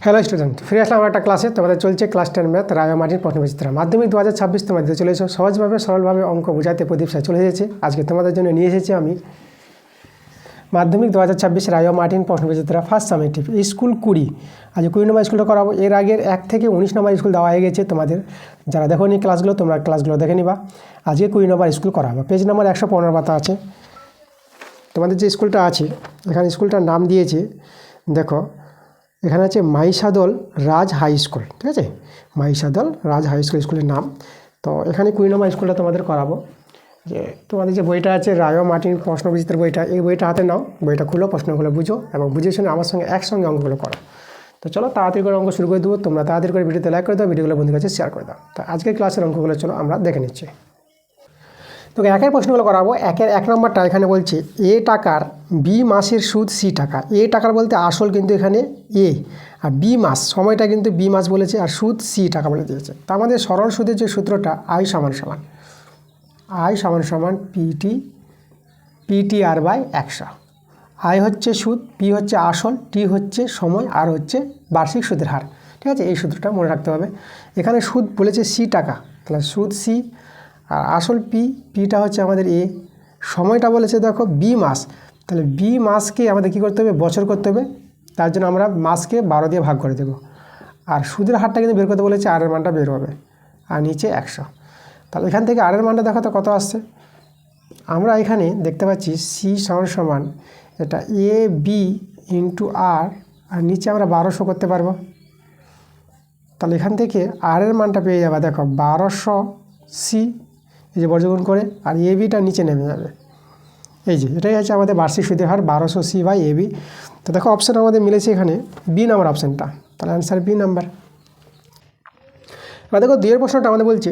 Hello student, ফিরে আসলাম আমার একটা ক্লাসে। তোমাদের চলছে ক্লাস 10 ম্যাথ রায় ও মার্টিন প্রশ্নবিচিত্র মাধ্যমিক 2026। তোমাদের চলে এসেছো সহজভাবে সরলভাবে অঙ্ক বোঝাতে প্রদীপ স্যার চলে এসেছে। আজকে তোমাদের জন্য নিয়ে এসেছি আমি মাধ্যমিক 2026 রায় ও মার্টিন প্রশ্নবিচিত্র ফার্স্ট সামেটিভ স্কুল 20। আজ 20 নম্বর স্কুলটা করাবো। এর আগের 1 থেকে 19 নম্বর স্কুল দেওয়া হয়ে গেছে তোমাদের। যারা দেখো নি ক্লাসগুলো, তোমরা ক্লাসগুলো দেখে নিবা। আজকে 20 নম্বর স্কুল করাবো। পেজ নাম্বার 115 পাতা আছে তোমাদের যে স্কুলটা আছে। এখানে স্কুলটার নাম দিয়েছে, দেখো এখানে আছে মাহিষাদল রাজ হাই স্কুল। ঠিক আছে, মাহিষাদল রাজ হাই স্কুল স্কুলের নাম। তো এখানে 20 নম্বর স্কুলটা তোমাদের করাবো। যে তোমাদের যে বইটা আছে রায় ও মার্টিন প্রশ্নবিচিত্র বইটা, এই বইটা হাতে নাও, বইটা খুলো, প্রশ্নগুলো বুঝো এবং বুঝে শুনে আমার সঙ্গে একসঙ্গে অঙ্কগুলো করো। তো চলো তাড়াতাড়ি করে অঙ্ক শুরু করে দেবো। তোমরা তাড়াতাড়ি করে ভিডিওতে লাইক করে দাও, ভিডিওগুলো বন্ধুদের কাছে শেয়ার করে দাও। তো আজকের ক্লাসের অঙ্কগুলো চলো আমরা দেখে নিচ্ছি। তো একের প্রশ্নগুলো করাবো। একের 1 নম্বরটা এখানে বলছে এ টাকার বি মাসের সুদ সি টাকা। এ টাকার বলতে আসল কিন্তু এখানে এ, আর বি মাস সময়টা কিন্তু বি মাস বলেছে, আর সুদ সি টাকা বলে দিয়েছে। তো আমাদের সরল সুদের যে সূত্রটা আই সমান সমান পিটি আর বাই 100। আই হচ্ছে সুদ, পি হচ্ছে আসল, টি হচ্ছে সময়, আর হচ্ছে বার্ষিক সুদের হার। ঠিক আছে, এই সূত্রটা মনে রাখতে হবে। এখানে সুদ বলেছে সি টাকা, তাহলে সুদ সি, আর আসল পিটা হচ্ছে আমাদের এ, সময়টা বলেছে দেখো বি মাস, তাহলে বি মাসকে আমাদের কী করতে হবে, বছর করতে হবে। তার জন্য আমরা মাসকে 12 দিয়ে ভাগ করে দেবো। আর সুদের হারটা কিন্তু বের করতে বলেছে, আরের মানটা বের হবে, আর নিচে 100। তাহলে এখান থেকে আরের মানটা দেখো তো কত আসছে। আমরা এখানে দেখতে পাচ্ছি সি সমান এটা এ বি ইন্টু আর, আর নিচে আমরা 1200 করতে পারবো। তাহলে এখান থেকে আরের মানটা পেয়ে যাবে দেখো 1200 সি, এই যে বর্গগুণ করে, আর এ বিটা নিচে নেমে যাবে। এই যে এটাই হচ্ছে আমাদের বার্ষিক সুদের হার 1200 সি বাই এ বি। তো দেখো অপশান আমাদের মিলেছে এখানে বি নাম্বার অপশানটা, তাহলে অ্যান্সার বি নাম্বার। এবার দেখো 2 প্রশ্নটা আমাদের বলছে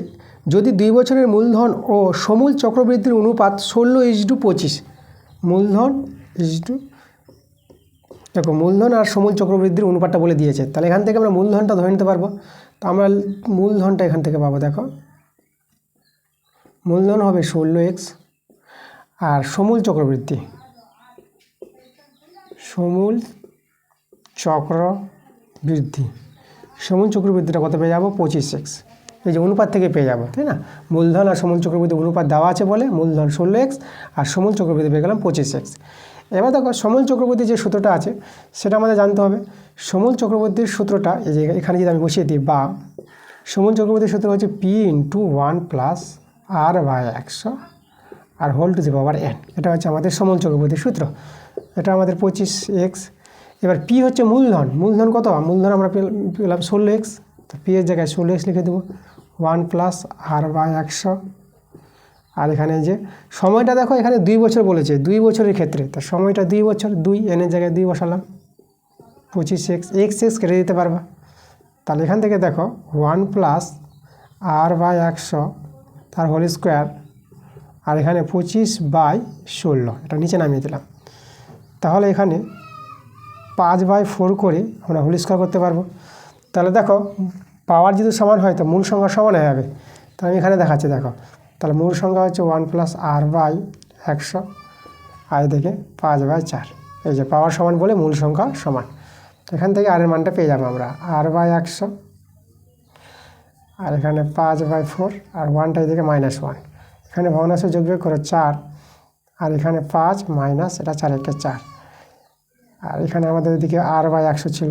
যদি 2 বছরের মূলধন ও সমূল চক্রবৃদ্ধির অনুপাত 16:25, মূলধন দেখো মূলধন আর সমূল চক্রবৃদ্ধির অনুপাতটা বলে দিয়েছে। তাহলে এখান থেকে আমরা মূলধনটা ধরে নিতে পারবো। তো আমরা মূলধনটা এখান থেকে পাবো, দেখো মূলধন হবে 16x, আর সমূল চক্রবৃদ্ধিটা কত পেয়ে যাবো, 25x। এই যে অনুপাত থেকে পেয়ে যাবো, তাই না। মূলধন আর সমূল চক্রবৃদ্ধি অনুপাত দেওয়া আছে বলে মূলধন 16x আর সমূল চক্রবৃদ্ধি পেয়ে গেলাম 25x। এবার দেখো সমূল চক্রবর্তীর যে সূত্রটা আছে সেটা আমাদের জানতে হবে। সমূল চক্রবর্তীর সূত্রটা এই যে এখানে যদি আমি বসিয়ে দিই, বা সমূল চক্রবর্তীর সূত্র হচ্ছে P into 1 plus R by 100 R whole to the power n। এটা হচ্ছে আমাদের সমূল চক্রবর্তীর সূত্র। এটা আমাদের 25x। এবার পি হচ্ছে মূলধন কত, মূলধন আমরা পেলাম 16x, তো পি এর জায়গায় 16x লিখে দেবো, 1 প্লাস আর বাই 100। আর এখানে যে সময়টা দেখো এখানে 2 বছর বলেছে, 2 বছরের ক্ষেত্রে, তো সময়টা 2 বছর, 2 এনের জায়গায় 2 বসালাম, 25x, x কেটে দিতে পারবা। তাহলে এখান থেকে দেখো 1 প্লাস আর বাই 100 তার হোল স্কোয়ার, আর এখানে 25/16, এটা নিচে নামিয়ে দিলাম। তাহলে এখানে 5/4 করে আমরা হোল স্কোয়ার করতে পারবো। তাহলে দেখো পাওয়ার যদি সমান হয় তো মূল সংখ্যা সমান হয়ে যাবে। তাহলে আমি এখানে দেখাচ্ছি, দেখো তাহলে মূল সংখ্যা হচ্ছে 1 প্লাস আর বাই 100, আর এদিকে 5/4। এই যে পাওয়ার সমান বলে মূল সংখ্যা সমান, এখান থেকে আরের মানটা পেয়ে যাবো আমরা আর বাই 100, আর এখানে 5/4, আর 1টা এদিকে -1। এখানে ভগ্নাংশে যোগ বিয়োগ করে 4, আর এখানে 5 মাইনাস এটা 4 একটা 4, আর এখানে আমাদের এদিকে আর বাই 100 ছিল,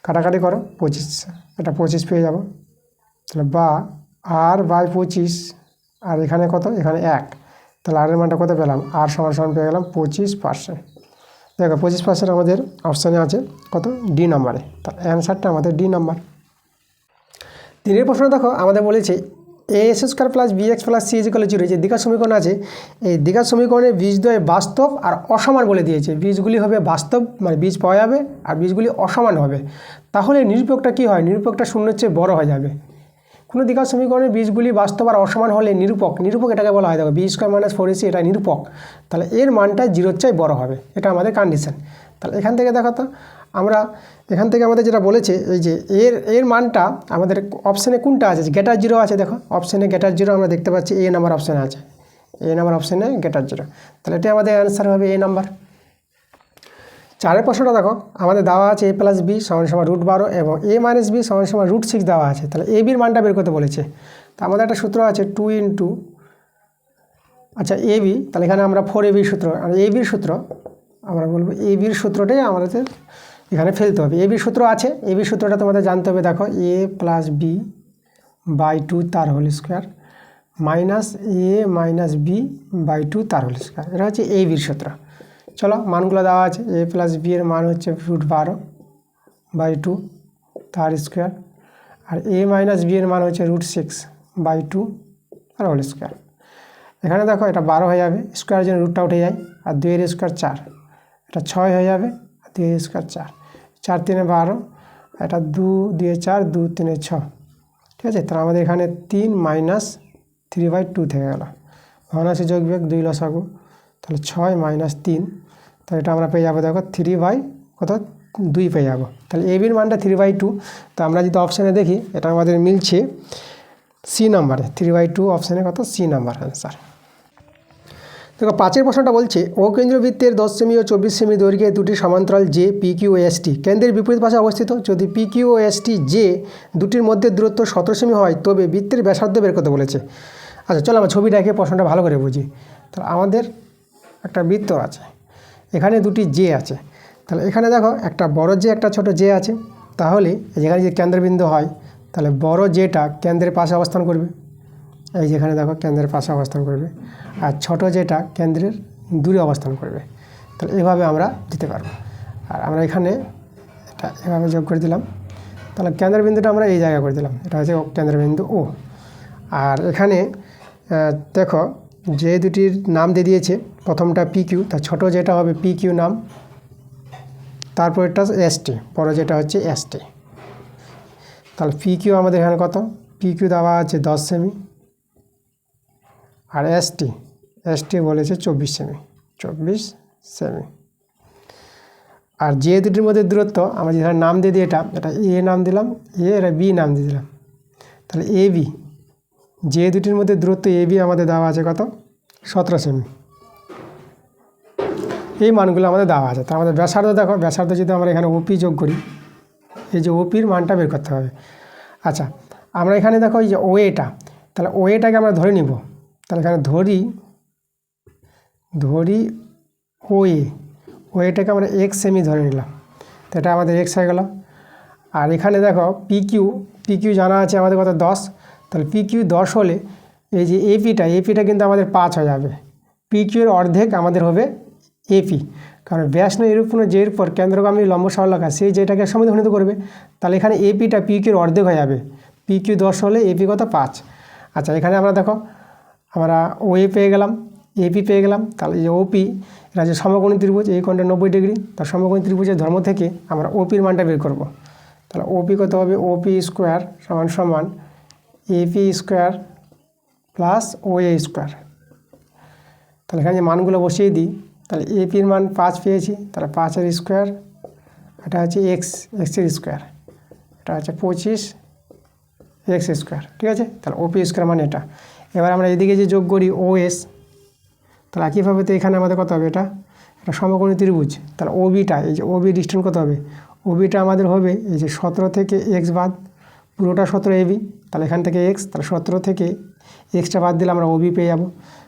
কাটাকাটি করো 25, এটা 25 পেয়ে যাব। তাহলে বা আর বাই 25, আর এখানে কত, এখানে 1, তাহলে আরের মানটা কত পেলাম, আর সমান পেয়ে গেলাম 25%। দেখো 25% আমাদের অপশানে আছে কত, ডি নাম্বারে। তার অ্যান্সারটা আমাদের ডি নাম্বার। 3 প্রশ্ন দেখো আমাদের বলেছে a² plus bx plus c = 0, যে দ্বিঘাত সমীকরণ আছে, এই দ্বিঘাত সমীকরণের বীজদ্বয় বাস্তব আর অসমান বলে দিয়েছে। বীজগুলি হবে বাস্তব, মানে বীজ পাওয়া যাবে, আর বীজগুলি অসমান হবে। তাহলে নিরূপকটা কী হয়, নিরূপকটা শূন্যের চেয়ে বড় হয়ে যাবে। কোনো দ্বিঘাত সমীকরণের বীজগুলি বাস্তব আর অসমান হলে নিরূপক এটাকে বলা হয়, দেখো b² - 4ac এটা নিরূপক, তাহলে এর মানটা 0-র চেয়ে বড় হবে, এটা আমাদের কন্ডিশন। তাহলে এখান থেকে দেখো তো আমরা এখান থেকে আমাদের যেটা বলেছে, এই যে এর মানটা আমাদের অপশানে কোনটা আছে, গ্রেটার 0 আছে। দেখো অপশানে গ্রেটার 0 আমরা দেখতে পাচ্ছি, এ নাম্বার অপশানে আছে, এ নাম্বার অপশানে গ্রেটার 0, তাহলে এটা আমাদের অ্যান্সার হবে এ নাম্বার। 4 প্রশ্নটা দেখো, আমাদের দেওয়া আছে a প্লাস বি সমান সমান √12 এবং a মাইনাস বি সমান সমান √6 দেওয়া আছে। তাহলে এ বির মানটা বের করতে বলেছে। তো আমাদের একটা সূত্র আছে 2 ইন্টু আচ্ছা এ বি, তাহলে এখানে আমরা 4ab সূত্র, আর এ বির সূত্র আমরা বলবো এ বির সূত্রটাই আমাদের এখানে ফেলতে হবে। এ বির সূত্র আছে, এ বির সূত্রটা তোমাদের জানতে হবে। দেখো a প্লাস বি বাই 2 তার whole square minus A minus B by 2 তার হোল স্কোয়ার, এটা হচ্ছে এ বির সূত্র। চলো মানগুলো দেওয়া আছে, a প্লাস বি এর মান হচ্ছে √12 বাই 2 তার স্কোয়ার, আর a মাইনাস বি এর মান হচ্ছে √6 বাই 2 তার হোল স্কোয়ার। এখানে দেখো এটা 12 হয়ে যাবে, স্কোয়ারের জন্য রুটটা উঠে যায়, আর 2 এর স্কোয়ার 4, এটা 6 হয়ে যাবে, আর 2 এর স্কোয়ার 4, 4 3 12, এটা 2 2 4 2 3 6, ঠিক আছে। তাহলে আমাদের এখানে 3 মাইনাস 3/2 থেকে গেল, ভগ্নাংশে যোগ বিয়োগ 2 লসাগু, তাহলে 6 মাইনাস 3, তাহলে এটা আমরা পেয়ে যাবো দেখো 3/2 পেয়ে যাবো। তাহলে এ বির মানটা 3/2। তো আমরা যদি অপশানে দেখি এটা আমাদের মিলছে সি নাম্বারে, 3/2 অপশানে কত সি নাম্বার অ্যান্সার। দেখো 5 প্রশ্নটা বলছে অকেন্দ্রীয় বৃত্তের 10 সেমি ও 24 সেমি দৈর্ঘ্যের দুটি সমান্তরাল জে পি কিউ ও এস টি কেন্দ্রের বিপরীত পাশে অবস্থিত। যদি পি কিউ ও এস টি জে দুটির মধ্যে দূরত্ব 17 সেমি হয় তবে বৃত্তের ব্যাসার্ধ বের করতে বলেছে। আচ্ছা চলো আমরা ছবিটা এঁকে প্রশ্নটা ভালো করে বুঝি। তাহলে আমাদের একটা বৃত্ত আছে, এখানে দুটি জে আছে। তাহলে এখানে দেখো একটা বড় জে একটা ছোট জে আছে। তাহলে যেখানে যে কেন্দ্রবিন্দু হয় তাহলে বড় জেটা কেন্দ্রের পাশে অবস্থান করবে, এই যেখানে দেখো কেন্দ্রের পাশে অবস্থান করবে, আর ছোট যেটা কেন্দ্রের দূরে অবস্থান করবে। তাহলে এভাবে আমরা দিতে পারবো। আর আমরা এখানে এটা এভাবে যোগ করে দিলাম, তাহলে কেন্দ্রবিন্দুটা আমরা এই জায়গায় করে দিলাম, এটা হচ্ছে কেন্দ্রবিন্দু ও। আর এখানে দেখো যে দুটির নাম দিয়ে দিয়েছে, প্রথমটা পি কিউ, তার ছোটো যেটা হবে পি কিউ নাম, তারপর এটা এস টি, বড় যেটা হচ্ছে এস টি। তাহলে পি কিউ আমাদের এখানে কত, পি কিউ দেওয়া আছে 10 সেমি, আর এস টি বলেছে 24 সেমি, 24 সেমি। আর যে দুটির মধ্যে দূরত্ব আমরা যেখানে নাম দিয়ে দিই, এটা এ নাম দিলাম, এটা বি নাম দিয়ে দিলাম। তাহলে এ বি, যে দুটির মধ্যে দূরত্ব এ বি আমাদের দেওয়া আছে কত 17 সেমি। এই মানগুলো আমাদের দেওয়া আছে। তার আমাদের ব্যাসার্ধ দেখো, ব্যাসার্ধ যদি আমরা এখানে ওপি যোগ করি, এই যে ওপির মানটা বের করতে হবে। আচ্ছা আমরা এখানে দেখো এই যে ওএটা, তাহলে ওএটাকে আমরা ধরে নিব। তাহলে এখানে ধরি ওএটাকে আমরা এক্স সেমি ধরে নিলাম, তো এটা আমাদের এক্স হয়ে গেল। আর এখানে দেখো পি কিউ জানা আছে আমাদের কত 10, তাহলে পি কিউ 10 হলে এই যে এপিটা কিন্তু আমাদের 5 হয়ে যাবে। পি কিউর অর্ধেক আমাদের হবে এপি, কারণ ব্যাস নিরূপণ যের উপর কেন্দ্রগামী লম্ব সরলরেখা সেই যেটাকে সমাধিত করবে। তাহলে এখানে এপিটা পি কিউর অর্ধেক হয়ে যাবে, পি কিউ 10 হলে এপি কত 5। আচ্ছা এখানে আমরা দেখো আমরা ওএ পেয়ে গেলাম, এপি পেয়ে গেলাম। তাহলে এই যে ওপি, এটা যে সমকোণী ত্রিভুজ, এই কোণটা 90 ডিগ্রি, তার সমকোণী ত্রিভুজের ধর্ম থেকে আমরা ওপির মানটা বের করব। তাহলে ওপি কত হবে, ওপি স্কোয়ার সমান AP square plus OA square. তাহলে এখানে যে মানগুলো বসিয়ে দিই, তাহলে এপির মান 5 পেয়েছি, তাহলে 5-এর স্কোয়ার, এটা হচ্ছে এক্সের স্কোয়ার, এটা হচ্ছে 25 এক্স স্কোয়ার, ঠিক আছে। তাহলে ওপি স্কোয়ার মানে এটা। এবার আমরা এদিকে যে যোগ করি ওএস, তাহলে একইভাবে তো এখানে আমাদের কত হবে, এটা সমকোণী ত্রিভুজ, তাহলে ওবিটা, এই যে ওবি ডিস্টেন্স কত হবে, ওবিটা আমাদের হবে এই যে 17 থেকে এক্স বাদ, পুরোটা 17 এবি, তাহলে এখান থেকে এক্স, তাহলে 17 থেকে এক্সটা বাদ দিলে আমরা ওবি পেয়ে যাব।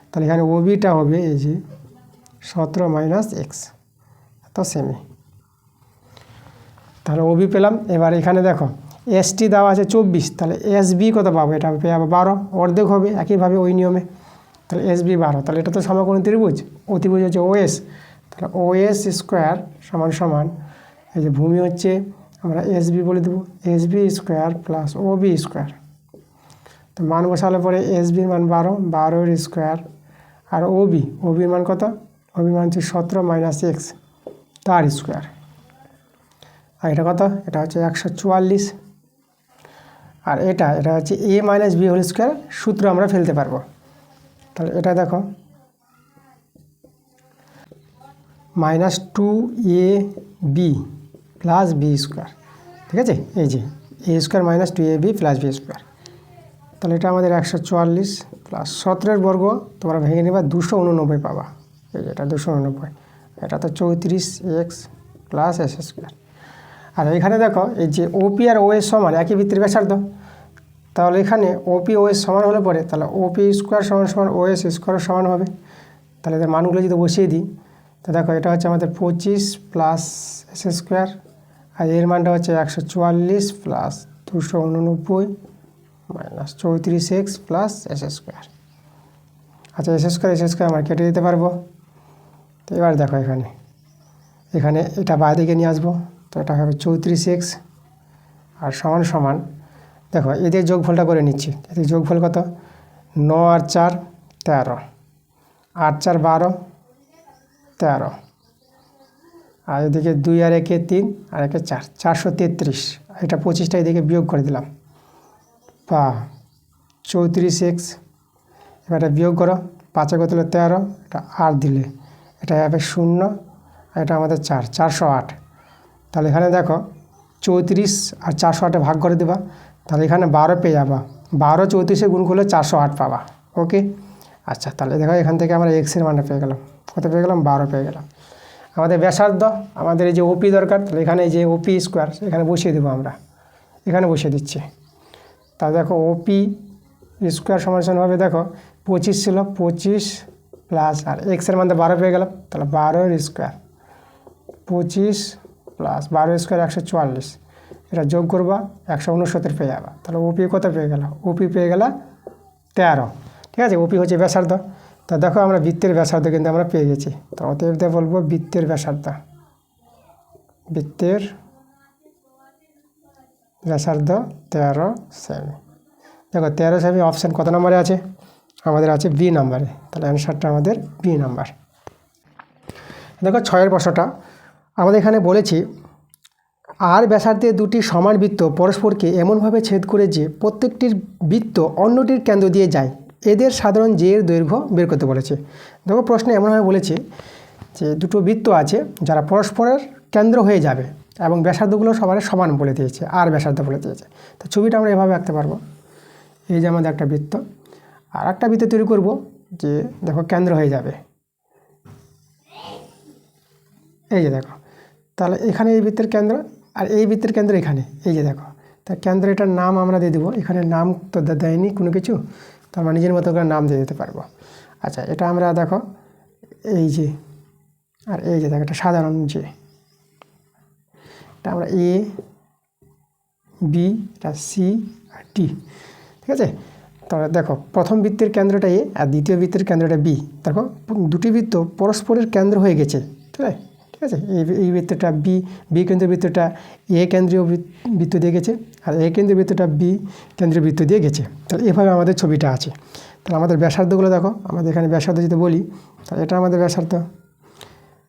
তাহলে এখানে ওবিটা হবে এই যে 17 মাইনাস এক্স, এত সেমি, তাহলে ওবি পেলাম। এবার এখানে দেখো এসটি দেওয়া আছে 24, তাহলে এসবি কত পাবো, এটা পেয়ে যাবো 12, অর্ধেক হবে একইভাবে ওই নিয়মে। তাহলে এসবি 12, তাহলে এটা তো সমকোণী ত্রিভুজ, ও ত্রিভুজ হচ্ছে ওএস, তাহলে ওএস স্কোয়ার সমান এই যে ভূমি হচ্ছে আমরা এসবি বলে দেবো, SB square plus Obi square. তো মান বসালে পরে এসবির মান 12-এর স্কোয়ার, আর ওবির মান কত, ওবির মান হচ্ছে 17 মাইনাস এক্স তার স্কোয়ার। আর এটা কত, এটা হচ্ছে 144। আর এটা হচ্ছে এ মাইনাস বি হোল স্কোয়ার, সূত্র আমরা ফেলতে পারবো। তাহলে এটা দেখো -2ab প্লাস বি স্কোয়ার, ঠিক আছে। এই যে A square -2ab plus B square, তাহলে এটা আমাদের 144 প্লাস 17-এর বর্গ তোমরা ভেঙে নেবা 289 পাবা, এই যে এটা 289, এটা তো 34 এক্স প্লাস এস স্কোয়ার। আর এখানে দেখো এই যে ওপি আর ওএস সমান একই বৃত্তের ব্যাসার্ধ, তাহলে এখানে ওপি ওএস সমান হলে পরে তাহলে ওপি স্কোয়ার সমান সমান ওএস স্কোয়ার সমান হবে। তাহলে এদের মানগুলো যদি বসিয়ে দিই তো দেখো এটা হচ্ছে আমাদের 25 প্লাস এস স্কোয়ার, আর এর মানটা হচ্ছে 144 plus 289 minus 34x plus S square. আচ্ছা এস স্কোয়ার আমরা কেটে দিতে পারবো। তো এবার দেখো এখানে এটা বাইরে দিকে নিয়ে আসবো, তো এটা হবে 34x আর সমান সমান দেখো এদের যোগফলটা করে নিচ্ছি। এদের যোগফল কত? 9 আর 4 13, 8 4 12 13, আর এদিকে 2 আর 1 3 আর 1 4 433। এটা 25টা এদিকে বিয়োগ করে দিলাম বা 34x। এবার এটা বিয়োগ করো, 5 কত হলো 13, এটা 8 দিলে এটা হবে 0, আর এটা আমাদের 4 408। তাহলে এখানে দেখো 34 আর 408 ভাগ করে দেবা, তাহলে এখানে 12 পেয়ে যাবা। 12 34 গুণ করলে 408 পাবা। ওকে, আচ্ছা তাহলে দেখো এখান থেকে আমরা এক্সের মানটা পেয়ে গেলাম। কত পেয়ে গেলাম? 12 পেয়ে গেলাম। আমাদের ব্যাসার্ধ, আমাদের এই যে ওপি দরকার, তাহলে এখানে এই যে ওপি স্কোয়ার এখানে বসিয়ে দেবো আমরা, এখানে বসিয়ে দিচ্ছি। তাহলে দেখো ওপি স্কোয়ার সমান হবে দেখো 25 ছিল, 25 প্লাস আর এক্সের মানটা 12 পেয়ে গেলাম, তাহলে 12 স্কোয়ার 25 প্লাস 12 স্কোয়ার 144, এটা যোগ করবা 169 পেয়ে যাবা। তাহলে ওপি কত পেয়ে গেল? ওপি পেয়ে গেল 13। ঠিক আছে, ওপি হচ্ছে ব্যাসার্ধ। তা দেখো আমরা বৃত্তের ব্যাসার্ধ কিন্তু আমরা পেয়ে গেছি। তো অতএব বলবো বৃত্তের ব্যাসার্ধ, বৃত্তের ব্যাসার্ধ 13 সেমি। দেখো 13 সেমি অপশান কত নম্বরে আছে? আমাদের আছে বি নাম্বারে। তাহলে অ্যান্সারটা আমাদের বি নাম্বার। দেখো 6 প্রশ্নটা আমাদের এখানে বলেছি আর ব্যাসার্ধে দুটি সমান বৃত্ত পরস্পরকে এমনভাবে ছেদ করে যে প্রত্যেকটির বৃত্ত অন্যটির কেন্দ্র দিয়ে যায়, এদের সাধারণ জের দৈর্ঘ্য বের করতে বলেছে। দেখো প্রশ্নে এমনভাবে বলেছে যে দুটো বৃত্ত আছে যারা পরস্পরের কেন্দ্র হয়ে যাবে এবং ব্যাসার্ধগুলো সবার সমান বলে দিয়েছে, আর ব্যাসার্ধ বলে দিয়েছে। তো ছবিটা আমরা এভাবে আঁকতে পারবো। এই যে আমাদের একটা বৃত্ত, আর একটা বৃত্ত তৈরি করব যে দেখো কেন্দ্র হয়ে যাবে, এই যে দেখো। তাহলে এখানে এই বৃত্তের কেন্দ্র আর এই বৃত্তের কেন্দ্র এখানে, এই যে দেখো। তা কেন্দ্র এটার নাম আমরা দিয়ে দেবো। এখানে নাম তো দেয়নি কোনো কিছু, তো আমরা নিজের মতো করে নাম দিয়ে দিতে পারবো। আচ্ছা এটা আমরা দেখো এই যে, আর এই যে দেখো এটা সাধারণ যে, এটা আমরা এ বি, এটা সি আর ডি। ঠিক আছে, তাহলে দেখো প্রথম বৃত্তের কেন্দ্রটা এ আর দ্বিতীয় বৃত্তের কেন্দ্রটা বি। দেখো দুটি বৃত্ত পরস্পরের কেন্দ্র হয়ে গেছে। ঠিক আছে, এই বৃত্তটা বি কেন্দ্রীয় বৃত্তটা এ কেন্দ্রীয় বৃত্ত দিয়ে গেছে, আর এ কেন্দ্রীয় বৃত্তটা বি কেন্দ্রীয় বৃত্ত দিয়ে গেছে। তাহলে এভাবে আমাদের ছবিটা আছে। তাহলে আমাদের ব্যাসার্ধগুলো দেখো, আমাদের এখানে ব্যাসার্ধ যদি বলি তাহলে এটা আমাদের ব্যাসার্ধ,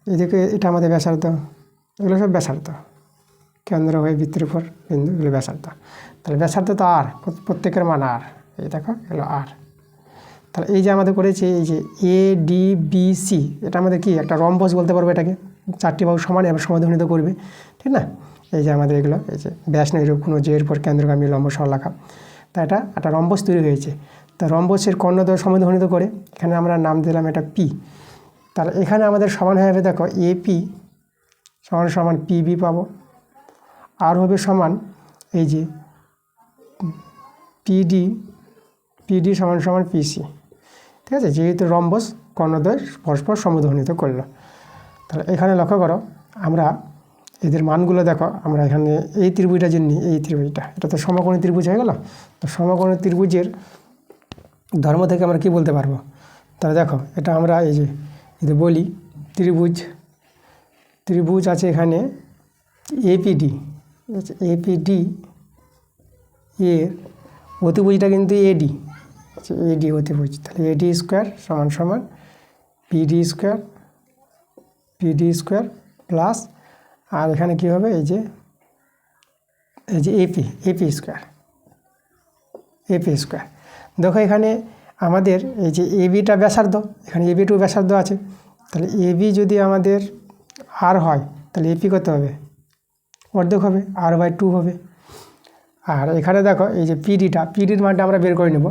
এদিকে এটা আমাদের ব্যাসার্ধ, এগুলো সব ব্যাসার্ধ, কেন্দ্র হয়ে বৃত্তের উপর বিন্দু, এগুলো ব্যাসার্ধ। তাহলে ব্যাসার্ধ তো আর, প্রত্যেকের মান আর, এই দেখো এগুলো আর। তাহলে এই যে আমাদের করেছে এই যে এ ডি বি সি, এটা আমাদের কি একটা রম্বস বলতে পারবো এটাকে। 4টি বাহু সমান এবং সমাধানিত করবে, ঠিক না? এই যে আমাদের এগুলো, এই যে ব্যাস নিরূপ কোনো যে এর উপর কেন্দ্রগামী লম্ব সরলরেখা, তা এটা একটা রম্বস তৈরি হয়েছে। তা রম্বসের কর্ণদ্বয় সমাধানিত করে এখানে আমরা নাম দিলাম এটা পি। তাহলে এখানে আমাদের সমান হয়ে যাবে দেখো এপি সমান সমান পিবি পাবো, আর হবে সমান এই যে পিডি সমান সমান পিসি। ঠিক আছে, যেহেতু রম্বস কর্ণদ্বয় পরস্পর সমদ্বিখণ্ডিত করলো। তাহলে এখানে লক্ষ্য করো আমরা এদের মানগুলো দেখো, আমরা এখানে এই ত্রিভুজটা যে নিই, এই ত্রিভুজটা এটা তো সমকোণী ত্রিভুজ হয়ে গেল। তো সমকোণী ত্রিভুজের ধর্ম থেকে আমরা কি বলতে পারবো? তাহলে দেখো এটা আমরা এই যে যদি বলি ত্রিভুজ আছে এখানে এপিডি, এপিডি এর অতিভুজটা কিন্তু এডি, এডি অতিভুজ। তাহলে এডি স্কোয়ার সমান সমান পিডি স্কোয়ার প্লাস, আর এখানে কী হবে এই যে এপি স্কোয়ার। দেখো এখানে আমাদের এই যে এবিটা ব্যাসার্ধ, এখানে এবি টু ব্যাসার্ধ আছে। তাহলে এবি যদি আমাদের আর হয় তাহলে এপি কত হবে? অর্ধেক হবে, r/2 হবে। আর এখানে দেখো এই যে পিডির মানটা আমরা বের করে নেব।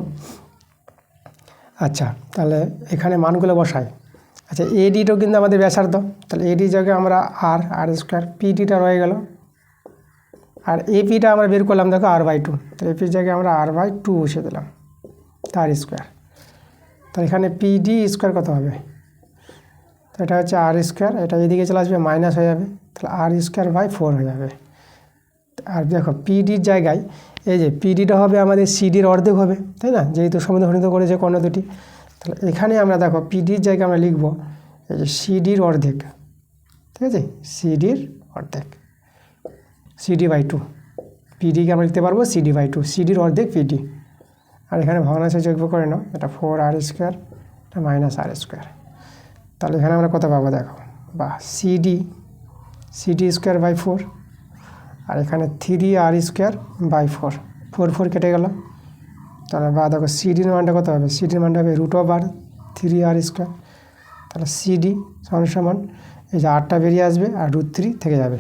আচ্ছা তাহলে এখানে মানগুলো বসাই, আচ্ছা এডিটাও কিন্তু আমাদের ব্যাসার্ধ, তাহলে এডি জায়গায় আমরা আর স্কোয়ার, পিডিটা রয়ে গেল, আর এপিটা আমরা বের করলাম দেখো r/2, তাহলে এপির জায়গায় আমরা r/2 বসিয়ে দিলাম, তার স্কোয়ার। তাহলে এখানে পিডি স্কোয়ার কত হবে, তো এটা হচ্ছে আর স্কোয়ার, এটা এদিকে চলে আসবে মাইনাস হয়ে যাবে, তাহলে r²/4 হয়ে যাবে। আর দেখো পিডির জায়গায় এই যে পিডিটা হবে আমাদের সিডির অর্ধেক হবে, তাই না, যেহেতু সমদ্বিখণ্ডিত করেছে কর্ণ দুটি। তাহলে এখানে আমরা দেখো পিডির জায়গায় আমরা লিখব এই যে সিডির অর্ধেক, ঠিক আছে, সিডির অর্ধেক, CD/2, পিডিকে আমরা লিখতে পারবো CD/2, সিডির অর্ধেক পিডি। আর এখানে ভগ্নাংশে যোগ করে নাও, এটা 4r², এটা -r²। তাহলে এখানে আমরা কত পাবো দেখো, বা CD²/4, আর এখানে 3r²/4, 4 কেটে গেল। তাহলে বা দেখো সিডির মানটা কত হবে, সিডির মানটা হবে √3r², তাহলে সিডি সমান এই যে আরটা বেরিয়ে আসবে আর √3 থেকে যাবে।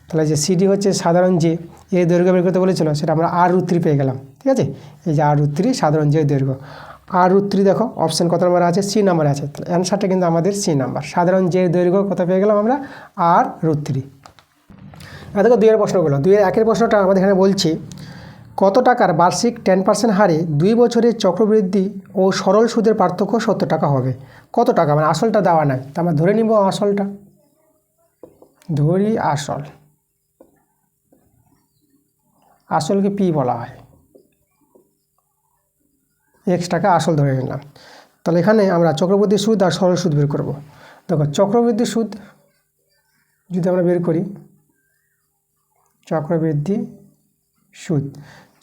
তাহলে যে সিডি হচ্ছে সাধারণ যে এর দৈর্ঘ্য বের করতে বলেছিল, সেটা আমরা r√3 পেয়ে গেলাম, ঠিক আছে। এই যে r√3 সাধারণ যে দৈর্ঘ্য, r√3 দেখো অপশান কত নাম্বার আছে, সি নাম্বার আছে, তাহলে অ্যান্সারটা কিন্তু আমাদের সি নাম্বার, সাধারণ যে দৈর্ঘ্য কত পেয়ে গেলাম আমরা r√3। দেখো 2 এর প্রশ্নগুলো, 2 এর 1 প্রশ্নটা আমাদের এখানে বলছি কত টাকার বার্ষিক 10% হারে 2 বছরের চক্রবৃদ্ধি ও সরল সুদের পার্থক্য 70 টাকা হবে। কত টাকা, মানে আসলটা দেওয়া নাই, তা আমরা ধরে নিব আসলটা, ধরি আসলকে পি বলা হয়, x টাকা আসল ধরে নিলাম। তাহলে এখানে আমরা চক্রবৃদ্ধি সুদ আর সরল সুদ বের করব। দেখো চক্রবৃদ্ধি সুদ যদি আমরা বের করি,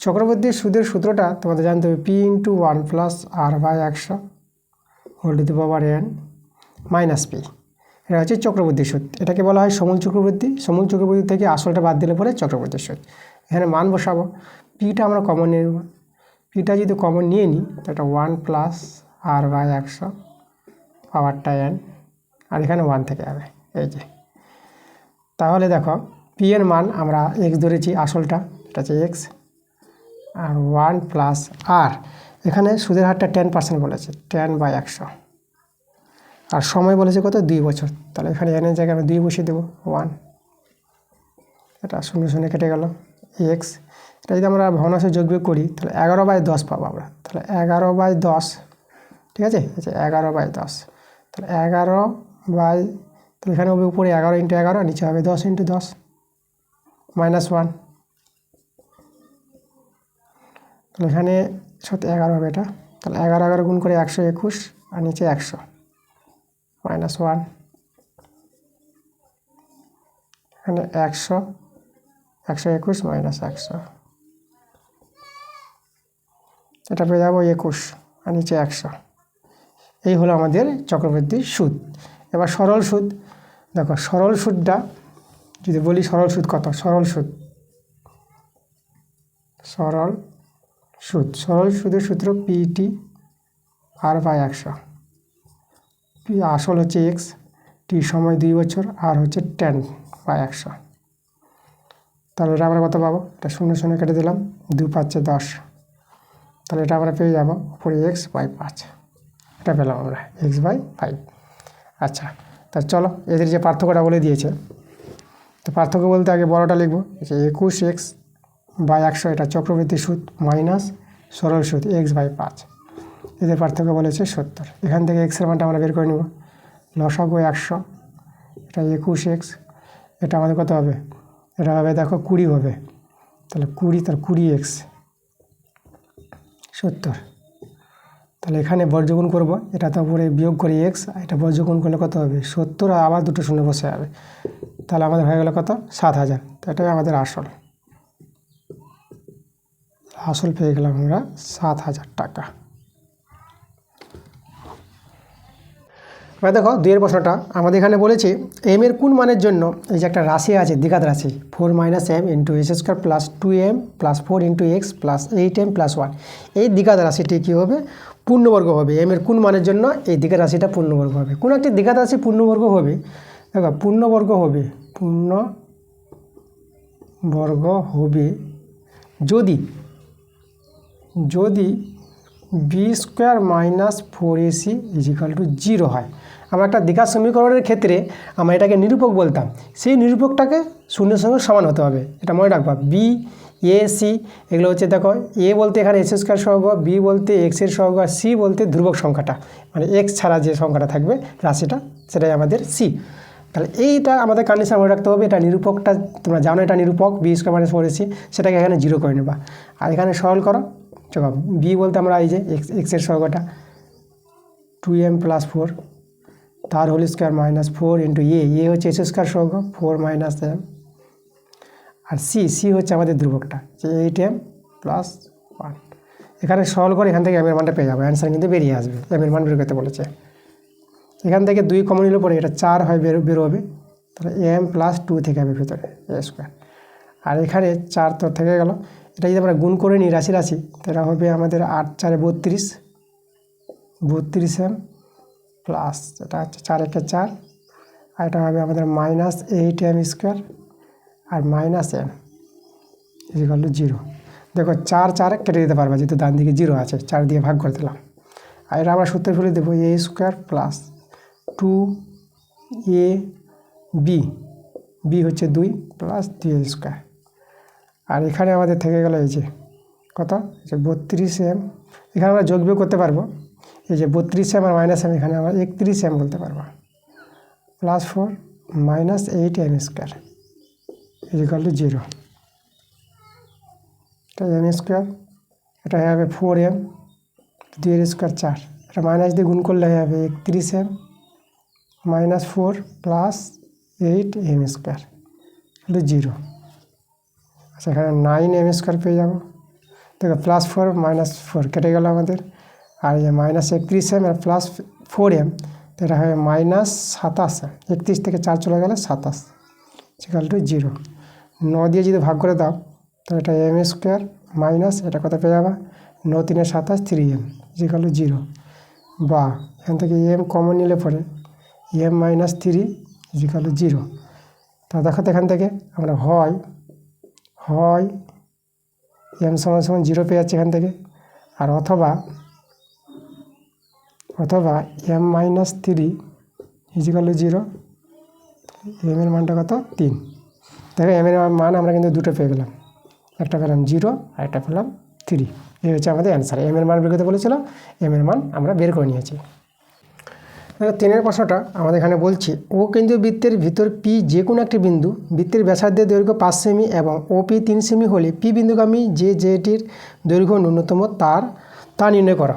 চক্রবৃদ্ধি সুদের সূত্রটা তোমাদের জানতে হবে, P × 1 + r/100 whole to the power n - p। এটা হচ্ছে চক্রবৃদ্ধি সুদ, এটাকে বলা হয় সমূল চক্রবৃদ্ধি। সমূল চক্রবৃদ্ধি থেকে আসলটা বাদ দিলে পরে চক্রবৃদ্ধি সুদ। এখানে মান বসাবো, পিটা আমরা কমন নিয়ে নেব, পিটা যদি কমন নিয়ে নিই তো এটা 1 + r/100 পাওয়ারটা n, আর এখানে 1 থেকে যাবে এই যে। তাহলে দেখো পি এর মান আমরা x ধরেছি, আসলটা এটা হচ্ছে x, আর 1 + r, এখানে সুদের হারটা 10% বলেছে, 10/100, আর সময় বলেছে কত, 2 বছর। তাহলে এখানে n এর জায়গায় আমরা 2 বসিয়ে দেবো, 1, এটা 0 কেটে গেল, x। এটা যদি আমরা ভগ্নাংশে যোগ বিয়োগ করি তাহলে 11/10 পাবো আমরা, তাহলে 11/10, ঠিক আছে, 11/10, তাহলে 11 তাহলে এখানে হবে উপরে 11 × 11, নিচে হবে 10 × 10 -1, তাহলে এখানে 11 হবে এটা, তাহলে 11 গুণ করে 121, আর নিচে 100 -1, এখানে 100, 121 - 100, এটা পেয়ে যাবো 21, আর নিচে 100। এই হলো আমাদের চক্রবৃদ্ধি সুদ। এবার সরল সুদ, দেখো সরল সুদটা যদি বলি, সরল সুদ কত, সরল সুদের সূত্র পিটি r/100, পি আসল হচ্ছে x, টি সময় 2 বছর, আর হচ্ছে 10/100। তাহলে এটা আমরা কত পাবো, এটা 0 কেটে দিলাম, 2 × 5 = 10, তাহলে এটা আমরা পেয়ে যাবো উপরে x/5, এটা পেলাম আমরা x/5। আচ্ছা, তা চলো এদের যে পার্থক্যটা বলে দিয়েছে, তো পার্থক্য বলতে আগে বড়টা লিখবো, যে 21x/100 এটা চক্রবৃদ্ধি সুদ মাইনাস সরল সুদ x/5, এদের পার্থক্য বলেছে 70। এখান থেকে x এর মানটা আমরা বের করে নেব, লসাগু 100, এটা 21x, এটা আমাদের কত হবে, এটা হবে দেখো 20 হবে, তাহলে 20, তার 20x 70। তাহলে এখানে বর্গগুণ করব, এটা তো উপরে বিয়োগ করি x, এটা বর্গগুণ করলে কত হবে 70, আর আবার দুটো শূন্য বসে যাবে, তাহলে আমাদের হয়ে গেল কত 7000। তো এটাই আমাদের আসল পেয়ে গেলাম আমরা 7000 টাকা। এবার দেখো 2 এর প্রশ্নটা আমাদের এখানে বলেছে m এর কোন মানের জন্য এই যে একটা রাশি আছে, দ্বিঘাত রাশি 4 - m × s² + 2m + 4 × x + 8m + 1, এই দ্বিঘাত রাশিটি কী হবে, পূর্ণবর্গ হবে। m এর কোন মানের জন্য এই দ্বিঘাত রাশিটা পূর্ণবর্গ হবে, কোন একটি দ্বিঘাত রাশি পূর্ণবর্গ হবে, দেখো পূর্ণবর্গ হবে যদি b² - 4ac = 0 হয়। আমরা একটা দ্বিঘাত সমীকরণের ক্ষেত্রে আমরা এটাকে নিরূপক বলতাম, সেই নিরূপকটাকে শূন্যের সঙ্গে সমান হতে হবে, এটা মনে রাখবা। বি, এ, সি এগুলো হচ্ছে, দেখো এ বলতে এখানে এক্স স্কোয়ার সহগ, বি বলতে এক্সের সহগ, আর সি বলতে ধ্রুবক সংখ্যাটা, মানে এক্স ছাড়া যে সংখ্যাটা থাকবে রাশিটা, সেটাই আমাদের সি। তাহলে এইটা আমাদের কন্ডিশন মনে রাখতে হবে। এটা নিরূপকটা তোমরা জানো, এটা নিরূপক বি স্কোয়ার মাইনাস 4ac, সেটাকে এখানে 0 করে নেবা। আর এখানে সরল করো, চলো বি বলতে আমরা এই যে এক্সের সহগটা 2m + 4 তার হোল স্কোয়ার মাইনাস 4 ইন্টু এ হচ্ছে এক্স স্কোয়ার সহগ 4 - m, আর সি হচ্ছে আমাদের ধ্রুবকটা যে 8m + 1। এখানে সরল করে এখান থেকে এম এর মানটা পেয়ে যাবো, অ্যান্সার কিন্তু বেরিয়ে আসবে। এম এর মান বের করতে বলেছে, এখান থেকে 2 কমন নিলে পরে এটা 4 হয় বেরোবে, তাহলে m + 2 থেকে হবে ভিতরে এ স্কোয়ার। আর এখানে 4 তো থেকে গেল, এটা যদি আমরা গুণ করে নিই রাশি তো এটা হবে আমাদের 8 × 4 = 32m প্লাস এটা হচ্ছে 4 × 1 = 4, আর এটা হবে আমাদের -8m² আর -m = 0। দেখো 4 4 কেটে দিতে পারবা, যেহেতু ডান দিকে 0 আছে, 4 দিয়ে ভাগ করে দিলাম। আর এটা আমরা সূত্রে ফেলে দেবো a² + 2ab, b হচ্ছে 2 + 2a²। আর এখানে আমাদের থেকে গেল এই যে কত, যে 32m, এখানে আমরা যোগ বিয়োগ করতে পারবো। এই যে 32m আর -m, এখানে আমরা 31m বলতে পারবো, +4 -8m² = 0। এটা m², এটা হবে 4m, 2 স্কোয়ার 4, এটা মাইনাস দিয়ে গুণ করলে হবে 31m - 4 + 8m² 0। আচ্ছা, এখানে 9m² পেয়ে যাবো। দেখো +4 - 4 কেটে গেল আমাদের, আর এই -31m আর +4m, এটা হবে -27m, 31 থেকে 4 চলে গেলে 27 = 0। 9 দিয়ে যদি ভাগ করে দাও তাহলে এটা m² মাইনাস এটা কত পেয়ে যাবা, 9 × 3 = 27, 3m = 0। বা এখান থেকে m কমন নিলে পরে m - 3 = 0। তা দেখো এখান থেকে আমরা হয় m = 0 পেয়ে যাচ্ছি এখান থেকে, আর অথবা m - 3 = 0, m এর মানটা কত, 3। দেখো m এর মান আমরা কিন্তু দুটো পেয়ে গেলাম, একটা পেলাম 0 আর একটা পেলাম 3। এই হচ্ছে আমাদের অ্যান্সার। এম এর মান বের করতে বলেছিল, এম এর মান আমরা বের করে নিয়েছি। দেখো 3 প্রশ্নটা আমাদের এখানে বলছি, ও কেন্দ্রীয় বৃত্তের ভিতর পি যে কোনো একটি বিন্দু, বৃত্তের ব্যাসার্ধের দৈর্ঘ্য 5 সেমি এবং ওপি 3 সেমি হলে পি বিন্দুগামী যেটির দৈর্ঘ্য ন্যূনতম তা নির্ণয় করা।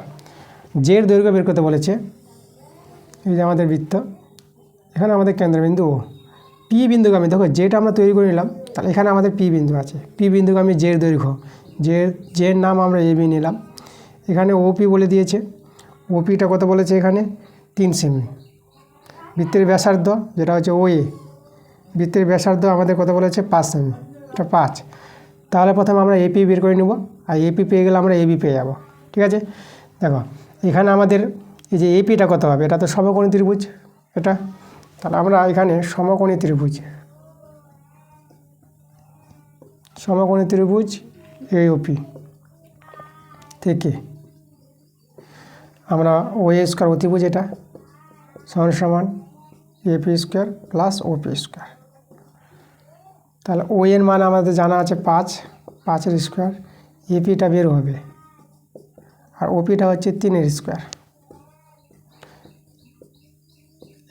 জের দৈর্ঘ্য বের করতে বলেছে। এই যে আমাদের বৃত্ত, এখানে আমাদের কেন্দ্রবিন্দু ও, পি বিন্দুগামী, দেখো যেটা আমরা তৈরি করে নিলাম, তাহলে এখানে আমাদের পি বিন্দু আছে, পি বিন্দুগামী জের দৈর্ঘ্য, জের নাম আমরা এবি নিলাম। এখানে ওপি বলে দিয়েছে, ওপিটা কত বলেছে এখানে 3 সেমি। বৃত্তের ব্যাসার্ধ যেটা হচ্ছে ওএ, বৃত্তের ব্যাসার্ধ আমাদের কত বলেছে 5 সেমি, এটা 5। তাহলে প্রথমে আমরা এপি বের করে নেব, আর এপি পেয়ে গেলে আমরা এবি পেয়ে যাব। ঠিক আছে, দেখো এখানে আমাদের এই যে এপিটা কত হবে, এটা তো সমকোণী ত্রিভুজ এটা, তাহলে আমরা এখানে সমকোণী ত্রিভুজ AOP থেকে আমরা OA² অতিভুজ এটা সমান AP² + OP²। তাহলে ও এর মান আমাদের জানা আছে 5, 5-এর স্কোয়ার, এপিটা বের হবে, আর ওপিটা হচ্ছে 3-এর স্কোয়ার।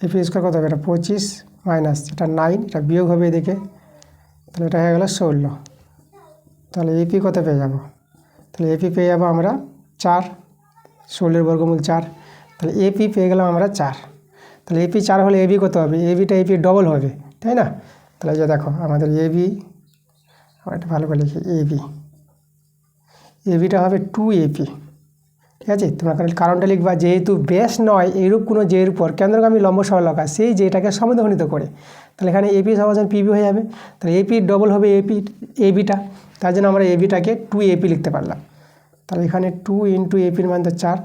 AP² কত হবে, এটা 25 মাইনাস এটা 9, এটা বিয়োগ হবে এদিকে, তাহলে এটা হয়ে গেল 16। তাহলে এপি কত পেয়ে যাব, তাহলে এপি পেয়ে যাবো আমরা 4, 16-এর বর্গমূল 4, তাহলে এপি পেয়ে গেলাম আমরা 4। তাহলে এপি 4 হলে এবি কত হবে, এবিটা এপি ডবল হবে, তাই না? তাহলে যে দেখো আমাদের এবি, আমরা এটা ভালো করে লিখি, এবিটা হবে 2AP। ঠিক আছে, তোমরা কারণটা লিখবা, যেহেতু বেশ নয় এইরূপ কোনো জের উপর কেন্দ্রগামী লম্ব সরলরেখা সেই যেটাকে সমদ্বিখণ্ডিত করে, তাহলে এখানে এপি সমান পিবি হয়ে যাবে। তাহলে এপি ডবল হবে এবিটা, তার জন্য আমরা এবিটাকে 2AP লিখতে পারলাম। তাহলে এখানে 2 × এপির মান তো 4,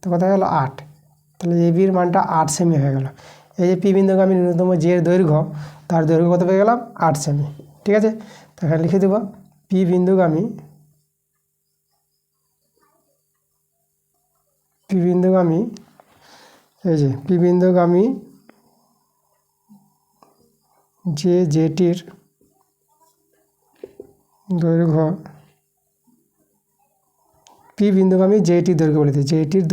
তো কত গেল 8, তাহলে এবির মানটা 8 সেমি হয়ে গেল। এই যে পি বিন্দুগামী ন্যূনতম জের দৈর্ঘ্য, তার দৈর্ঘ্য কত পেয়ে গেলাম 8 সেমি। ঠিক আছে, তো এখানে লিখে দেব পি বিন্দুগামী এই যে পি বিন্দুগামী যে যেটির দৈর্ঘ্য পি বিন্দুগামী যেটির দৈর্ঘ্য বলে দিই, যেটির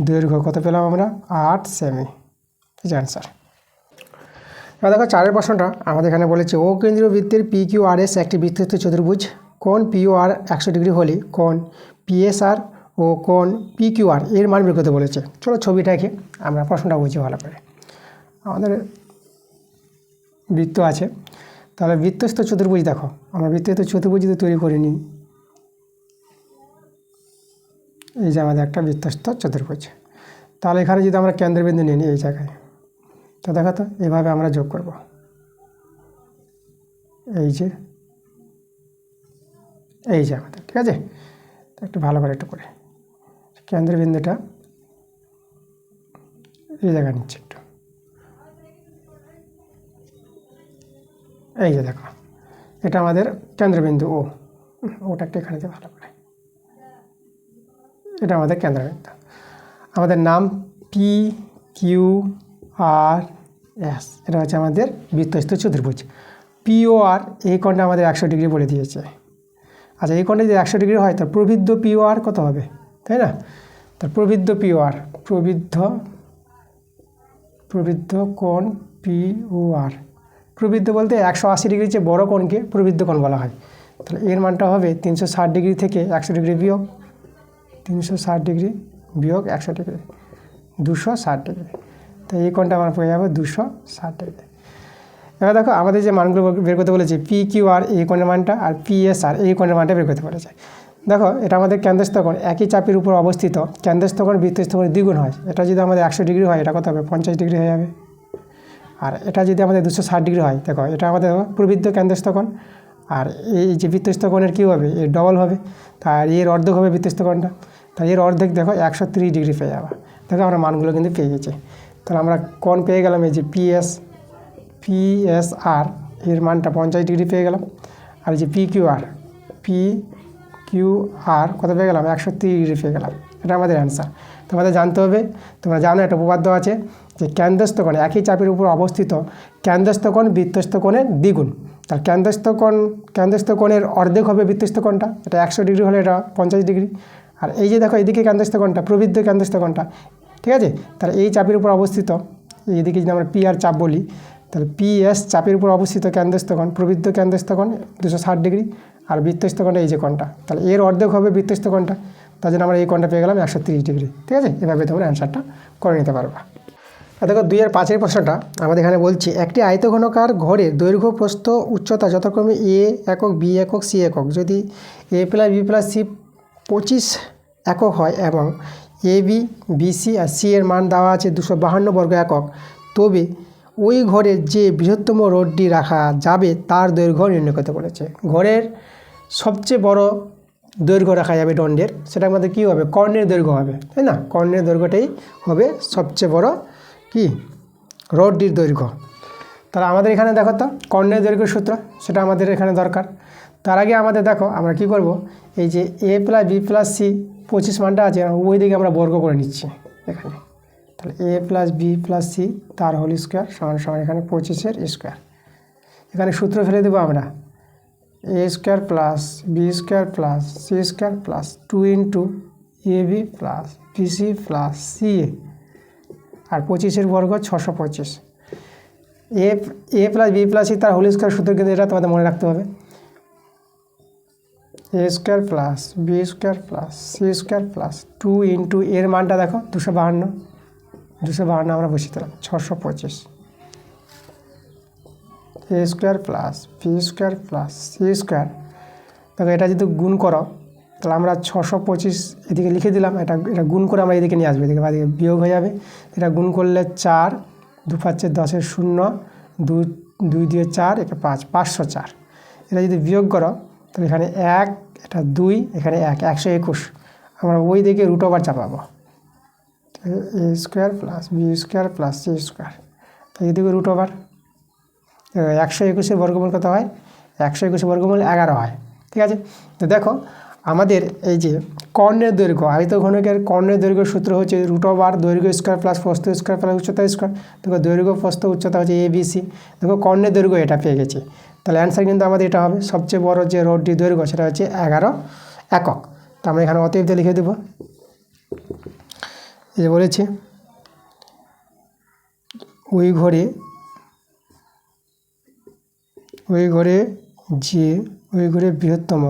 দৈর্ঘ্য কত পেলাম আমরা 8 সেমি। এই অ্যান্সার। এবার দেখো 4 প্রশ্নটা আমাদের এখানে বলেছে ও কেন্দ্রীয় বৃত্তের পি কিউ আর এস একটি বৃত্তস্থ চতুর্ভুজ, কোণ পিও আর 100 ডিগ্রি হলে কোণ পিএসআর ও কোণ পি কিউ আর এর মান বের করতে বলেছে। চলো ছবিটা এঁকে আমরা প্রশ্নটা বুঝি ভালো করে। আমাদের বৃত্ত আছে, তাহলে বৃত্তস্থ চতুর্ভুজ দেখো, আমরা বৃত্তস্থ চতুর্ভুজ যদি তৈরি করে নিই, এই যে আমাদের একটা বৃত্তস্থ চতুর্ভুজ, তাহলে এখানে যদি আমরা কেন্দ্রবিন্দু নিয়ে নিই এই জায়গায়, তো দেখো তো এইভাবে আমরা যোগ করব, এই যে আমাদের, ঠিক আছে। তো একটু ভালো করে একটু করে কেন্দ্রবিন্দুটা এই জায়গায় নিচ্ছে একটু, এই যে দেখো এটা আমাদের কেন্দ্রবিন্দু ওটা একটু এখানে ভালো করে, এটা আমাদের কেন্দ্রবিন্দু। আমাদের নাম পি কিউ আর এস, এটা হচ্ছে আমাদের বৃত্তস্থ চতুর্ভুজ। পিও আর এই কোণটা আমাদের 100 ডিগ্রি বলে দিয়েছে। আচ্ছা, এই কোণটা যদি 100 ডিগ্রি হয় তার প্রবৃদ্ধ পিও আর কত হবে, তাই না? তার প্রবৃদ্ধ পিও আর, প্রবৃদ্ধ কোণ পিও আর, প্রবৃদ্ধ বলতে 180 ডিগ্রির চেয়ে বড় কোণকে প্রবৃদ্ধ কোণ বলা হয়। তাহলে এর মানটা হবে 360 ডিগ্রি থেকে 100 ডিগ্রি বিয়োগ 360 ডিগ্রি বিয়োগ 100 ডিগ্রি, 260 ডিগ্রি। তো এই কোণটা আমার পেয়ে যাবে 260 ডিগ্রি। এবার দেখো আমাদের যে মানগুলো বের করতে বলেছে, পি কিউ আর এই কোণের মানটা আর পিএসআর এই কোণের মানটা বের করতে বলেছে। দেখো এটা আমাদের কেন্দ্রস্থ কোণ, একই চাপের উপর অবস্থিত কেন্দ্রস্থ কোণ বৃত্তস্থ কোণের দ্বিগুণ হয়। এটা যদি আমাদের 100 ডিগ্রি হয়, এটা কত হবে 50 ডিগ্রি হয়ে যাবে। আর এটা যদি আমাদের 260 ডিগ্রি হয়, দেখো এটা আমাদের প্রবৃদ্ধ কেন্দ্রস্থ কোণ, আর এই যে বৃত্তস্থ কোণের কী হবে, এর ডবল হবে, তার এর অর্ধেক হবে বৃত্তস্থ কোণটা, তাই এর অর্ধেক দেখো 130 ডিগ্রি পেয়ে যাবে। দেখো আমরা মানগুলো কিন্তু পেয়ে গেছি। তাহলে আমরা কোণ পেয়ে গেলাম, এই যে পিএসআর এর মানটা 50 ডিগ্রি পেয়ে গেলাম, আর যে পি কিউ আর কত পেয়ে গেলাম 130 ডিগ্রি পেয়ে গেলাম। এটা আমাদের অ্যান্সার। তোমাদের জানতে হবে, তোমরা জানো একটা উপপাদ্য আছে যে কেন্দ্রস্থ কোণ, একই চাপের উপর অবস্থিত কেন্দ্রস্থ কোণ বৃত্তস্থ কোণের দ্বিগুণ। তার কেন্দ্রস্থ কোণের অর্ধেক হবে বৃত্তস্থ কোণটা, এটা 100 ডিগ্রি হলে এটা 50 ডিগ্রি। আর এই যে দেখো এদিকে কেন্দ্রস্থ কোণটা, প্রবৃদ্ধ কেন্দ্রস্থ কোণটা, ঠিক আছে। তাহলে এই চাপের উপর অবস্থিত, এইদিকে যদি আমরা পি আর চাপ বলি, তাহলে পিএস চাপের উপর অবস্থিত কেন্দ্রস্থ কোণ, প্রবৃদ্ধ কেন্দ্রস্থ কোণ 260 ডিগ্রি, আর বৃত্তস্থ কোণটা এই যে কোণটা, তাহলে এর অর্ধেক হবে বৃত্তস্থ কোণটা, তার জন্য আমরা এই কোণটা পেয়ে গেলাম 130 ডিগ্রি, ঠিক আছে। এভাবে তোমরা অ্যান্সারটা করে নিতে পারবা। আর দেখো 2 আর 5 প্রশ্নটা আমাদের এখানে বলছি একটি আয়তঘনকার ঘরের দৈর্ঘ্য প্রস্থ উচ্চতা যথাক্রমে এ একক, বি একক, সি একক, যদি এ প্লাস বি প্লাস সি 25 একক হয় এবং A B BC R C এর মান দেওয়া আছে 252 বর্গ একক, তবে ওই ঘরের যে বৃহত্তম রডটি রাখা যাবে তার দৈর্ঘ্য নির্ণয় করতে বলেছে। ঘরের সবচেয়ে বড় দৈর্ঘ্য রাখা যাবে দণ্ডের, সেটার মধ্যে কী হবে, কর্ণের দৈর্ঘ্য হবে, তাই না? কর্ণের দৈর্ঘ্যটাই হবে সবচেয়ে বড় কি রডটির দৈর্ঘ্য। তাহলে আমাদের এখানে দেখো তো কর্ণের দৈর্ঘ্যের সূত্র, সেটা আমাদের এখানে দরকার। তার আগে আমাদের দেখো আমরা কি করব, এই যে এ প্লাস বি প্লাস সি 25 মানটা আছে, ওই দিকে আমরা বর্গ করে নিচ্ছি এখানে। তাহলে A plus B plus C তার হোল স্কোয়ার সমান সমান এখানে 25-এর স্কোয়ার। এখানে সূত্র ফেলে দেবো আমরা, A square plus B square plus C square plus 2 into A B plus BC plus C A, আর 25-এর বর্গ 625। A plus B plus C তার হোল স্কোয়ার সূত্র, কিন্তু এটা তোমাদের মনে রাখতে হবে, A square plus B square plus C square plus 2 into এর মানটা দেখো 252 আমরা বসিয়ে দিলাম 625, A square plus B square plus C square. দেখো এটা যদি গুণ করো তাহলে আমরা 625 এদিকে লিখে দিলাম, এটা গুণ করে আমরা এদিকে নিয়ে আসবো, এদিকে বাদিকে বিয়োগ হয়ে যাবে। এটা গুণ করলে 4 2 5 10 0, 2 দিয়ে 4 একে 5, 504। এটা যদি বিয়োগ করো তাহলে এখানে 1, এটা 2, এখানে 1, 121। আমরা ওই দিকে রুট ওভার চাপাবো, A square plus B square plus C square, তো এদিকে রুট ওভার 121-এর বর্গমূল কত হয়, 121-এর বর্গমূল 11 হয়, ঠিক আছে। তো দেখো আমাদের এই যে কর্ণের দৈর্ঘ্য, আয়তঘনকের কর্ণের দৈর্ঘ্য সূত্র হচ্ছে √r দৈর্ঘ্য স্কোয়ার প্লাস প্রস্থ স্কোয়ার প্লাস উচ্চতা স্কোয়ার। দেখো দৈর্ঘ্য প্রস্থ উচ্চতা হচ্ছে ABC। দেখো কর্ণের দৈর্ঘ্য এটা পেয়ে গেছি, তাহলে অ্যান্সার কিন্তু আমাদের এটা হবে। সবচেয়ে বড় যে রডটির দৈর্ঘ্য সেটা হচ্ছে 11 একক। তো আমরা এখানে অতএব দিয়ে লিখে দেবো। এই যে বলেছি ওই ঘরে বৃহত্তম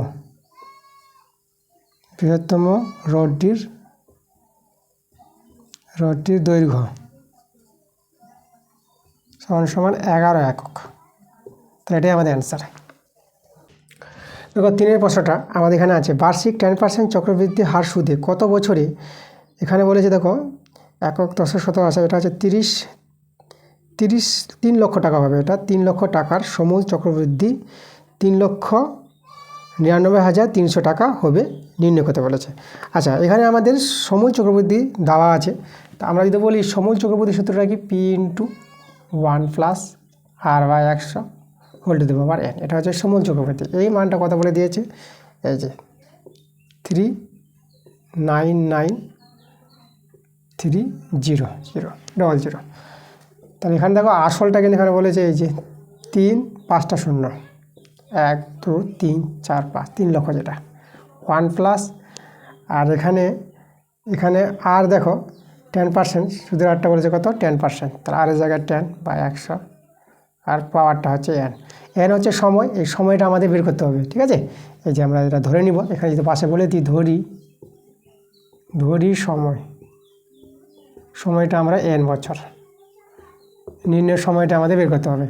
রডটির দৈর্ঘ্য সমান 11 একক। তো এটাই আমাদের অ্যান্সার। দেখো 3 প্রশ্নটা আমাদের এখানে আছে, বার্ষিক 10% চক্রবৃদ্ধি হার সুদে কত বছরে, এখানে বলেছে দেখো একক 10% এটা হচ্ছে 3 লক্ষ টাকা হবে। এটা 3 লক্ষ টাকার সমূল চক্রবৃদ্ধি 3,99,300 টাকা হবে নির্ণয় করতে বলেছে। আচ্ছা, এখানে আমাদের সমূল চক্রবৃদ্ধি দেওয়া আছে। তা আমরা যদি বলি সমূল চক্রবৃদ্ধি সূত্রটা কি, P × 1 + R/100 whole to the power n। এটা হচ্ছে সমূল চক্রবৃদ্ধি। এই মানটা কত বলে দিয়েছে, এই যে 3,99,300,000। তাহলে এখানে দেখো আসলটা কিন্তু এখানে বলেছে এই যে 3 5টা শূন্য, 1 2 3 4 5, 3 লক্ষ, যেটা 1 প্লাস আর এখানে আর দেখো 10%, সুদের হারটা বলেছে কত 10%, তাহলে আর এর জায়গায় 10/100 আর পাওয়ারটা হচ্ছে n হচ্ছে সময়। এই সময়টা আমাদের বের করতে হবে, ঠিক আছে। এই যে আমরা এটা ধরে নিব, এখানে যদি পাশে বলে দিই ধরি সময়টা আমরা n বছর, নির্ণয়ের সময়টা আমাদের বের করতে হবে।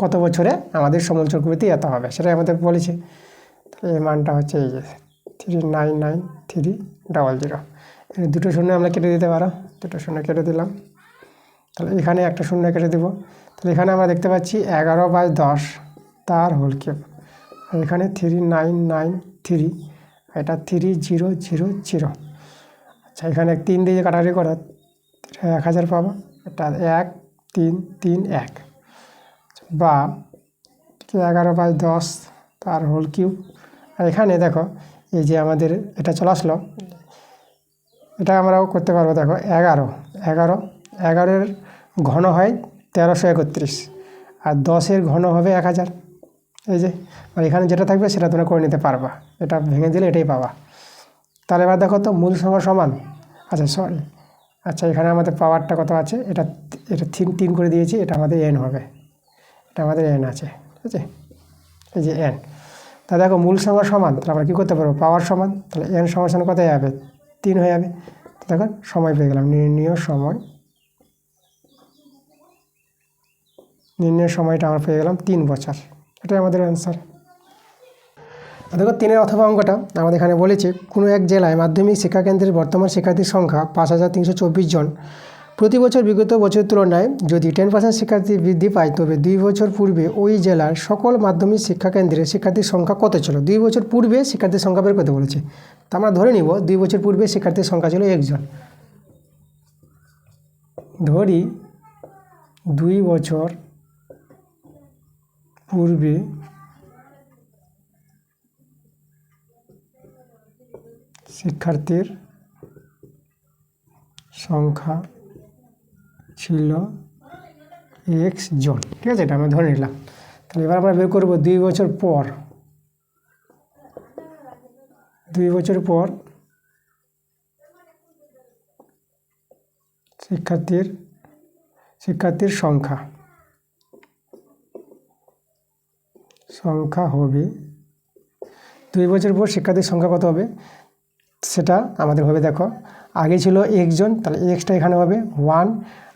কত বছরে আমাদের সমূল চক্রবৃদ্ধি এত হবে সেটাই আমাদের বলেছে। তাহলে এই মানটা হচ্ছে এই যে 3,99,300। এখানে 2টো শূন্য আমরা কেটে দিতে পারো, 2টো শূন্য কেটে দিলাম। তাহলে এখানে একটা শূন্য কেটে দেবো। তাহলে এখানে আমরা দেখতে পাচ্ছি 11/10 তার হোল কিউব। আর এখানে 3,993, এটা 3,000। আচ্ছা, এখানে 3 দিয়ে কাটাকাটি করো 1000 পাবো। এটা 1,331 বা 11/10 তার হোল কিউব। আর এখানে দেখো এই যে আমাদের এটা চলে আসলো, এটা আমরাও করতে পারবো। দেখো 11-এর ঘন হয় 1331 আর 10-এর ঘন হবে 1000। এই যে আর এখানে যেটা থাকবে সেটা তোমরা করে নিতে পারবা, এটা ভেঙে দিলে এটাই পাবা। তাহলে এবার দেখো তো মূল সংখ্যা সমান, আচ্ছা এখানে আমাদের পাওয়ারটা কত আছে, এটা 3 করে দিয়েছি, এটা আমাদের n হবে, এটা আমাদের n আছে, ঠিক আছে। এই যে n, তা দেখো মূল সংখ্যা সমান, তাহলে আমরা কী করতে পারবো, পাওয়ার সমান, তাহলে n সমান কত যাবে 3 হয়ে যাবে। দেখো সময় পেয়ে গেলাম, নির্ণয় সময়টা আমরা পেয়ে গেলাম 3 বছর। এটাই আমাদের অ্যান্সার। দেখো 3 অথবা অঙ্কটা আমাদের এখানে বলেছে, কোনো এক জেলায় মাধ্যমিক শিক্ষাকেন্দ্রের বর্তমান শিক্ষার্থীর সংখ্যা 5,324 জন। প্রতি বছর বিগত বছরের তুলনায় যদি 10% শিক্ষার্থী বৃদ্ধি পায়, তবে 2 বছর পূর্বে ওই জেলার সকল মাধ্যমিক শিক্ষাকেন্দ্রের শিক্ষার্থীর সংখ্যা কত ছিল। 2 বছর পূর্বে শিক্ষার্থীর সংখ্যা বের করতে বলেছে। তা আমরা ধরে নিব 2 বছর পূর্বে শিক্ষার্থীর সংখ্যা ছিল 1 জন। ধরি 2 বছর পূর্বে শিক্ষার্থীর সংখ্যা ছিল x জন, ঠিক আছে, এটা আমরা ধরে নিলাম। তাহলে এবার আমরা বের করবো 2 বছর পর শিক্ষার্থীর সংখ্যা হবে, 2 বছর পর শিক্ষার্থীর সংখ্যা কত হবে সেটা আমাদের হবে। দেখো আগে ছিল 1 জন, তাহলে এক্সটা এখানে হবে 1,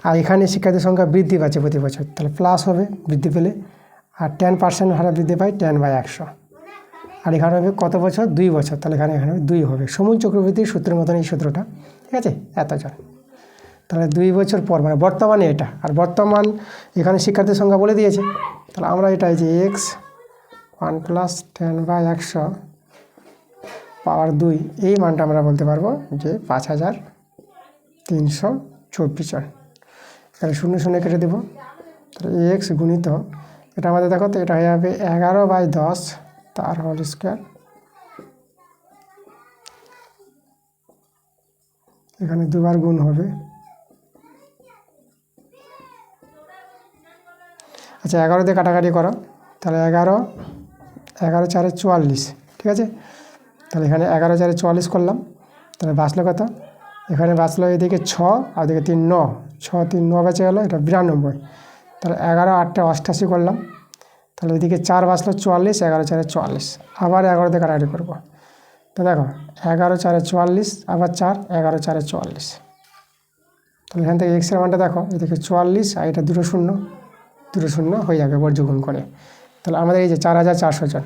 আর এখানে শিক্ষার্থীর সংখ্যা বৃদ্ধি পাচ্ছে প্রতি বছর, তাহলে প্লাস হবে বৃদ্ধি পেলে, আর 10% হারে বৃদ্ধি পায় 10/100। আর এখানে হবে কত বছর, 2 বছর, তাহলে এখানে 2 হবে। সমূল চক্রবৃদ্ধির সূত্রের মতন এই সূত্রটা, ঠিক আছে, এতজন। তাহলে 2 বছর পর মানে বর্তমানে এটা, আর বর্তমান এখানে শিক্ষার্থীর সংখ্যা বলে দিয়েছে, তাহলে আমরা এটা যে x 1 + 10/100 পাওয়ার 2, এই মানটা আমরা বলতে পারবো যে 5,324 জন। এখানে 0 0 কেটে দেবো, তাহলে x গুণিত এটা আমাদের দেখো তো এটা হয়ে যাবে 11/10 তার হোল স্কোয়ার এখানে দুবার গুণ হবে। আচ্ছা 11 দিয়ে কাটাকাটি করো, তাহলে 11 4 44, ঠিক আছে। তাহলে এখানে 11 4 44 করলাম, তাহলে বাঁচলো কত, এখানে বাঁচলো এদিকে 6 আর এদিকে 3 9, 6 3 9 বেঁচে গেলো, এটা 92। তাহলে 11 8 88 করলাম, তাহলে এদিকে 4 বাঁচলো 44, 11 4 44, আবার 11 দিয়ে কাটাকাটি করবো। তো দেখো 11 4 44, আবার 4 11 4 44। তাহলে এখান থেকে এক্সের মানটা দেখো, এদিকে 44 আর এটা দুটো শূন্য হয়ে যাবে বর্জগুণ করে। তাহলে আমাদের এই যে 4400 জন,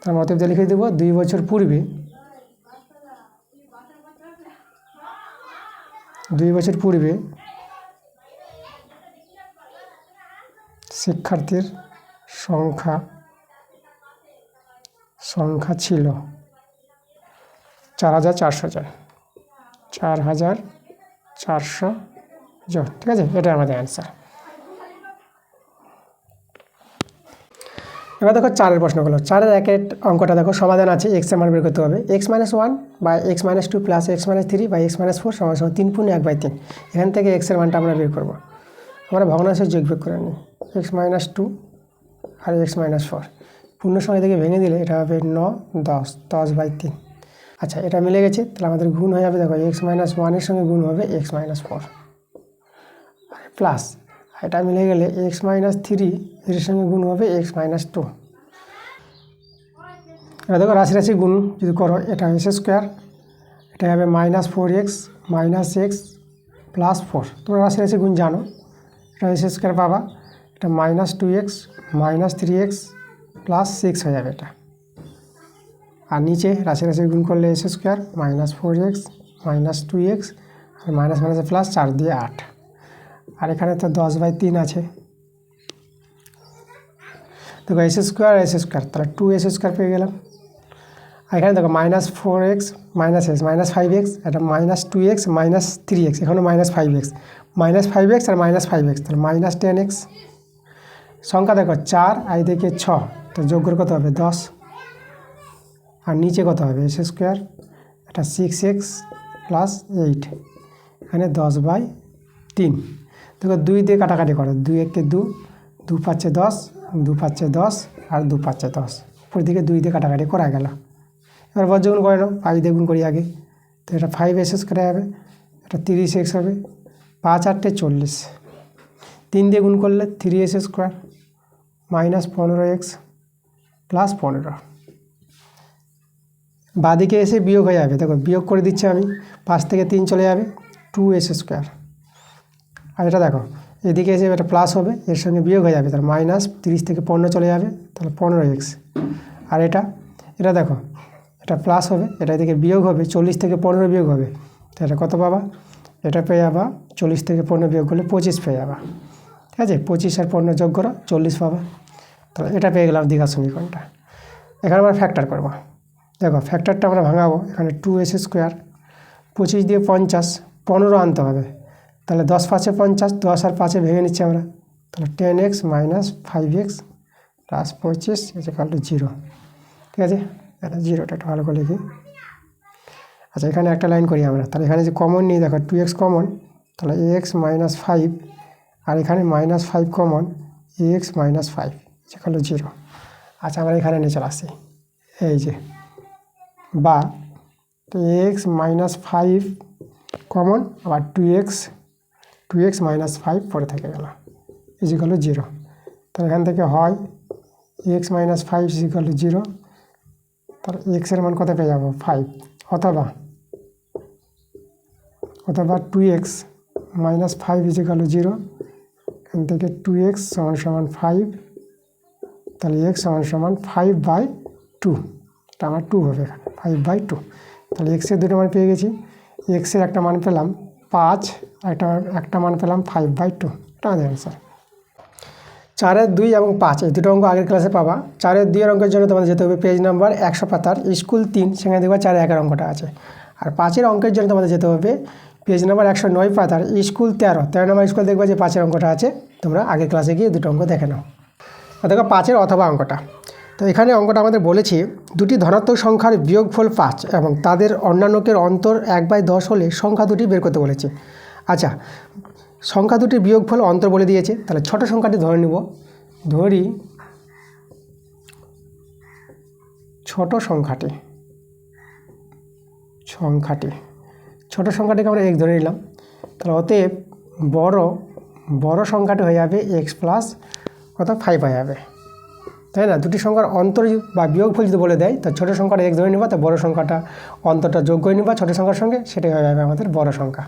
তার মতলব দিয়ে লিখে দেবো 2 বছর পূর্বে, 2 বছর পূর্বে শিক্ষার্থীর সংখ্যা ছিল 4400 জন, 4400 জন, ঠিক আছে। এটা আমাদের অ্যান্সার। এবার দেখো 4 প্রশ্নগুলো, 4 একের অঙ্কটা দেখো, সমাধান আছে, এক্সের মান বের করতে হবে। x-1 বা x-2 প্লাস x-3 বা x-4 সমান 3/1/3। এখান থেকে এক্সের মানটা আমরা বের করব। আমরা ভগ্নাংশের যোগ বিয়োগ করে নিই, x-2 আর x-4 পূর্ণ সংখ্যা থেকে ভেঙে দিলে এটা হবে 9 10, 10/3। আচ্ছা এটা মিলে গেছে, তাহলে আমাদের গুণ হয়ে যাবে, দেখো x-1 এর সঙ্গে গুণ হবে x-4 প্লাস, এটা মিলে গেলে x-3 এর সঙ্গে গুণ হবে x-2। এবার দেখো রাশি গুণ যদি করো, এটা s², এটা হবে -4x - x +4। তোমরা রাশি গুণ জানো, এটা s² পাবা, এটা -2x - 3x +6 হয়ে যাবে এটা। আর নিচে রাশি গুণ করলে s² -4x - 2x আর মাইনাস প্লাস 4 দিয়ে 8। আর এখানে তো 10/3 আছে, দেখো s² আর s², তাহলে 2s² পেয়ে গেলাম। আর এখানে দেখো -4x - x -5x, এটা -2x - 3x, এখানে -5x আর -5x, তাহলে -10x। সংখ্যা দেখো 4 আর এদিকে 6, তো যোগ করে কত হবে 10। আর নিচে কত হবে s², এটা 6x + 8, এখানে 10/3। দেখো 2 দিয়ে কাটাকাটি করো, 2 একে 2, 2 5 10, 2 5 10 আর 2 5 10, উপর দিকে 2 দিয়ে কাটাকাটি করা গেল। এবার বর্জগুণ করে নাও, 5 দিয়ে গুণ করি আগে, তো এটা 5s² হবে, এটা 30x হবে, 5 8 40, 3 দিয়ে গুণ করলে 3s² -15x +15। বাঁদিকে এসে বিয়োগ হয়ে যাবে, দেখো বিয়োগ করে দিচ্ছি আমি, 5 থেকে 3 চলে যাবে, 2s²। আর এটা দেখো এদিকে এসে এটা প্লাস হবে, এর সঙ্গে বিয়োগ হয়ে যাবে, তার -30 থেকে 15 চলে যাবে, তাহলে 15x। আর এটা দেখো এটা প্লাস হবে, এটা এদিকে বিয়োগ হবে, 40 থেকে 15 বিয়োগ হবে, তো এটা কত পাবা, এটা পেয়ে যাবা 40 থেকে 15 বিয়োগ করলে 25 পেয়ে যাবা, ঠিক আছে। 25 আর 15 যোগ করো 40 পাবা, তাহলে এটা পেয়ে গেলাম দ্বিঘাত সমীকরণটা। এখানে আমরা ফ্যাক্টর করবো, দেখো ফ্যাক্টরটা আমরা ভাঙাবো, এখানে 2s², 25 দিয়ে 50, 15 আনতে হবে, তাহলে 10 5 50, 10 আর 5 ভেঙে নিচ্ছি আমরা, তাহলে 10x - 5x + 25 = 0, ঠিক আছে। এটা 0টা একটু ভালো করে লিখি। আচ্ছা এখানে একটা লাইন করি আমরা, তাহলে এখানে যে কমন নিই, দেখো 2x কমন, তাহলে ax - 5, আর এখানে -5 কমন, ax - 5 = 0। আচ্ছা আমরা এখানে নিয়ে চলে আসি, এই যে বা ax - 5 কমন, আবার 2x - 5 পরে থেকে গেল, = 0। তাহলে এখান থেকে হয় ax - 5 = 0, তাহলে x এর মান কত পেয়ে যাবো 5, অথবা 2x - 5 = 0, এখান থেকে 2x = 5, তাহলে x = 5/2, এটা আমার 2 হবে এখানে 5/2। তাহলে x এর দুটো মান পেয়ে গেছি, x এর একটা মান পেলাম 5, একটা মান পেলাম 5/2, এটা আমাদের অ্যান্সার। 4 2 এবং 5 এই দুটো অঙ্ক আগের ক্লাসে পাবা। 4 2 অঙ্কের জন্য তোমাদের যেতে হবে পেজ নাম্বার 100 পাতার স্কুল 3, সেখানে দেখবা 4 1 অঙ্কটা আছে। আর 5 অঙ্কের জন্য তোমাদের যেতে হবে পেজ নাম্বার 109 পাতার স্কুল 13 নম্বর স্কুল, দেখবা যে 5 অঙ্কটা আছে, তোমরা আগের ক্লাসে গিয়ে দুটো অঙ্ক দেখে নাও। দেখো 5 অথবা অঙ্কটা, তো এখানে অঙ্কটা আমাদের বলেছে দুটি ধনাত্মক সংখ্যার বিয়োগফল 5 এবং তাদের অন্যান্যকের অন্তর 1/10 হলে সংখ্যা দুটি বের করতে বলেছে। আচ্ছা, সংখ্যা দুটির বিয়োগফল অন্তর বলে দিয়েছে, তাহলে ছোট সংখ্যাটি ধরে নিব। ধরি ছোট সংখ্যাটি ছোট সংখ্যাটিকে আমরা x ধরে নিলাম। তাহলে অতএব বড় সংখ্যাটি হয়ে যাবে x প্লাস কত 5 হয়ে যাবে, তাই না? দুটি সংখ্যার অন্তর বা বিয়োগফল যদি বলে দেয়, তো ছোট সংখ্যাটা x ধরে নিবা, তো বড় সংখ্যাটা অন্তরটা যোগ করে নিবা ছোট সংখ্যার সঙ্গে, সেটাই হয়ে যাবে আমাদের বড় সংখ্যা।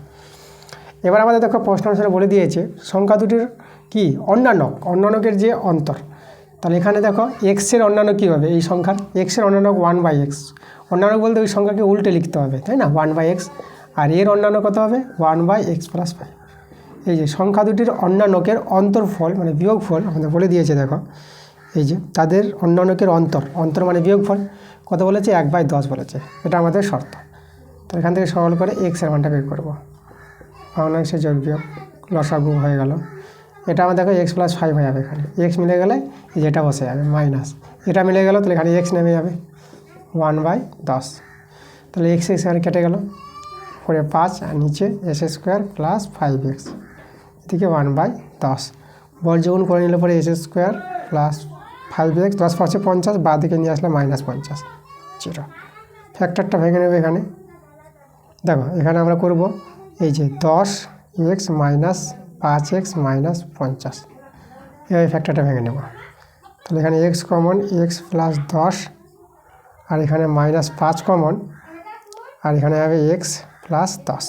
এবার আমাদের দেখো প্রশ্ন অনুসারে বলে দিয়েছে সংখ্যা দুটির কি অন্যান্যকের যে অন্তর। তাহলে এখানে দেখো এক্সের অন্যান্য কী হবে, এই সংখ্যার এক্সের অন্যান্য 1/x। অন্যান্য বলতে ওই সংখ্যাকে উল্টে লিখতে হবে, তাই না? 1/x। আর এর অন্যান্য কত হবে 1/x প্লাস 5। এই যে সংখ্যা দুটির অন্যান্যকের অন্তরফল মানে বিয়োগফল আমাদের বলে দিয়েছে। দেখো এই যে তাদের অন্যান্যকের অন্তর মানে বিয়োগফল কত বলেছে 1/10 বলেছে, এটা আমাদের শর্ত। তো এখান থেকে সরল করে এক্সের মানটা বের করবো। অনাংশে যোগ বিয়োগ লসাগু হয়ে গেল। এটা আমার দেখো x প্লাস 5 হয়ে যাবে, এখানে x মিলে গেলে এই যেটা বসে যাবে মাইনাস, এটা মিলে গেল, তাহলে এখানে x নেমে যাবে 1/10। তাহলে x এখানে কেটে গেল, করে 5 আর নিচে s² প্লাস 5x, এদিকে 1/10। বর্গমূল করে নিলে পরে s² প্লাস 5x, 10 5 50, বাঁ দিকে নিয়ে আসলে -50 0। ফ্যাক্টরটা ভেঙে নেবে এখানে। দেখো এখানে আমরা করব এই যে 10x মাইনাস 5x মাইনাস 50, এই ফ্যাক্টরটা ভেঙে নেব। তাহলে এখানে x কমন, x প্লাস 10, আর এখানে -5 কমন, আর এখানে হবে x প্লাস 10,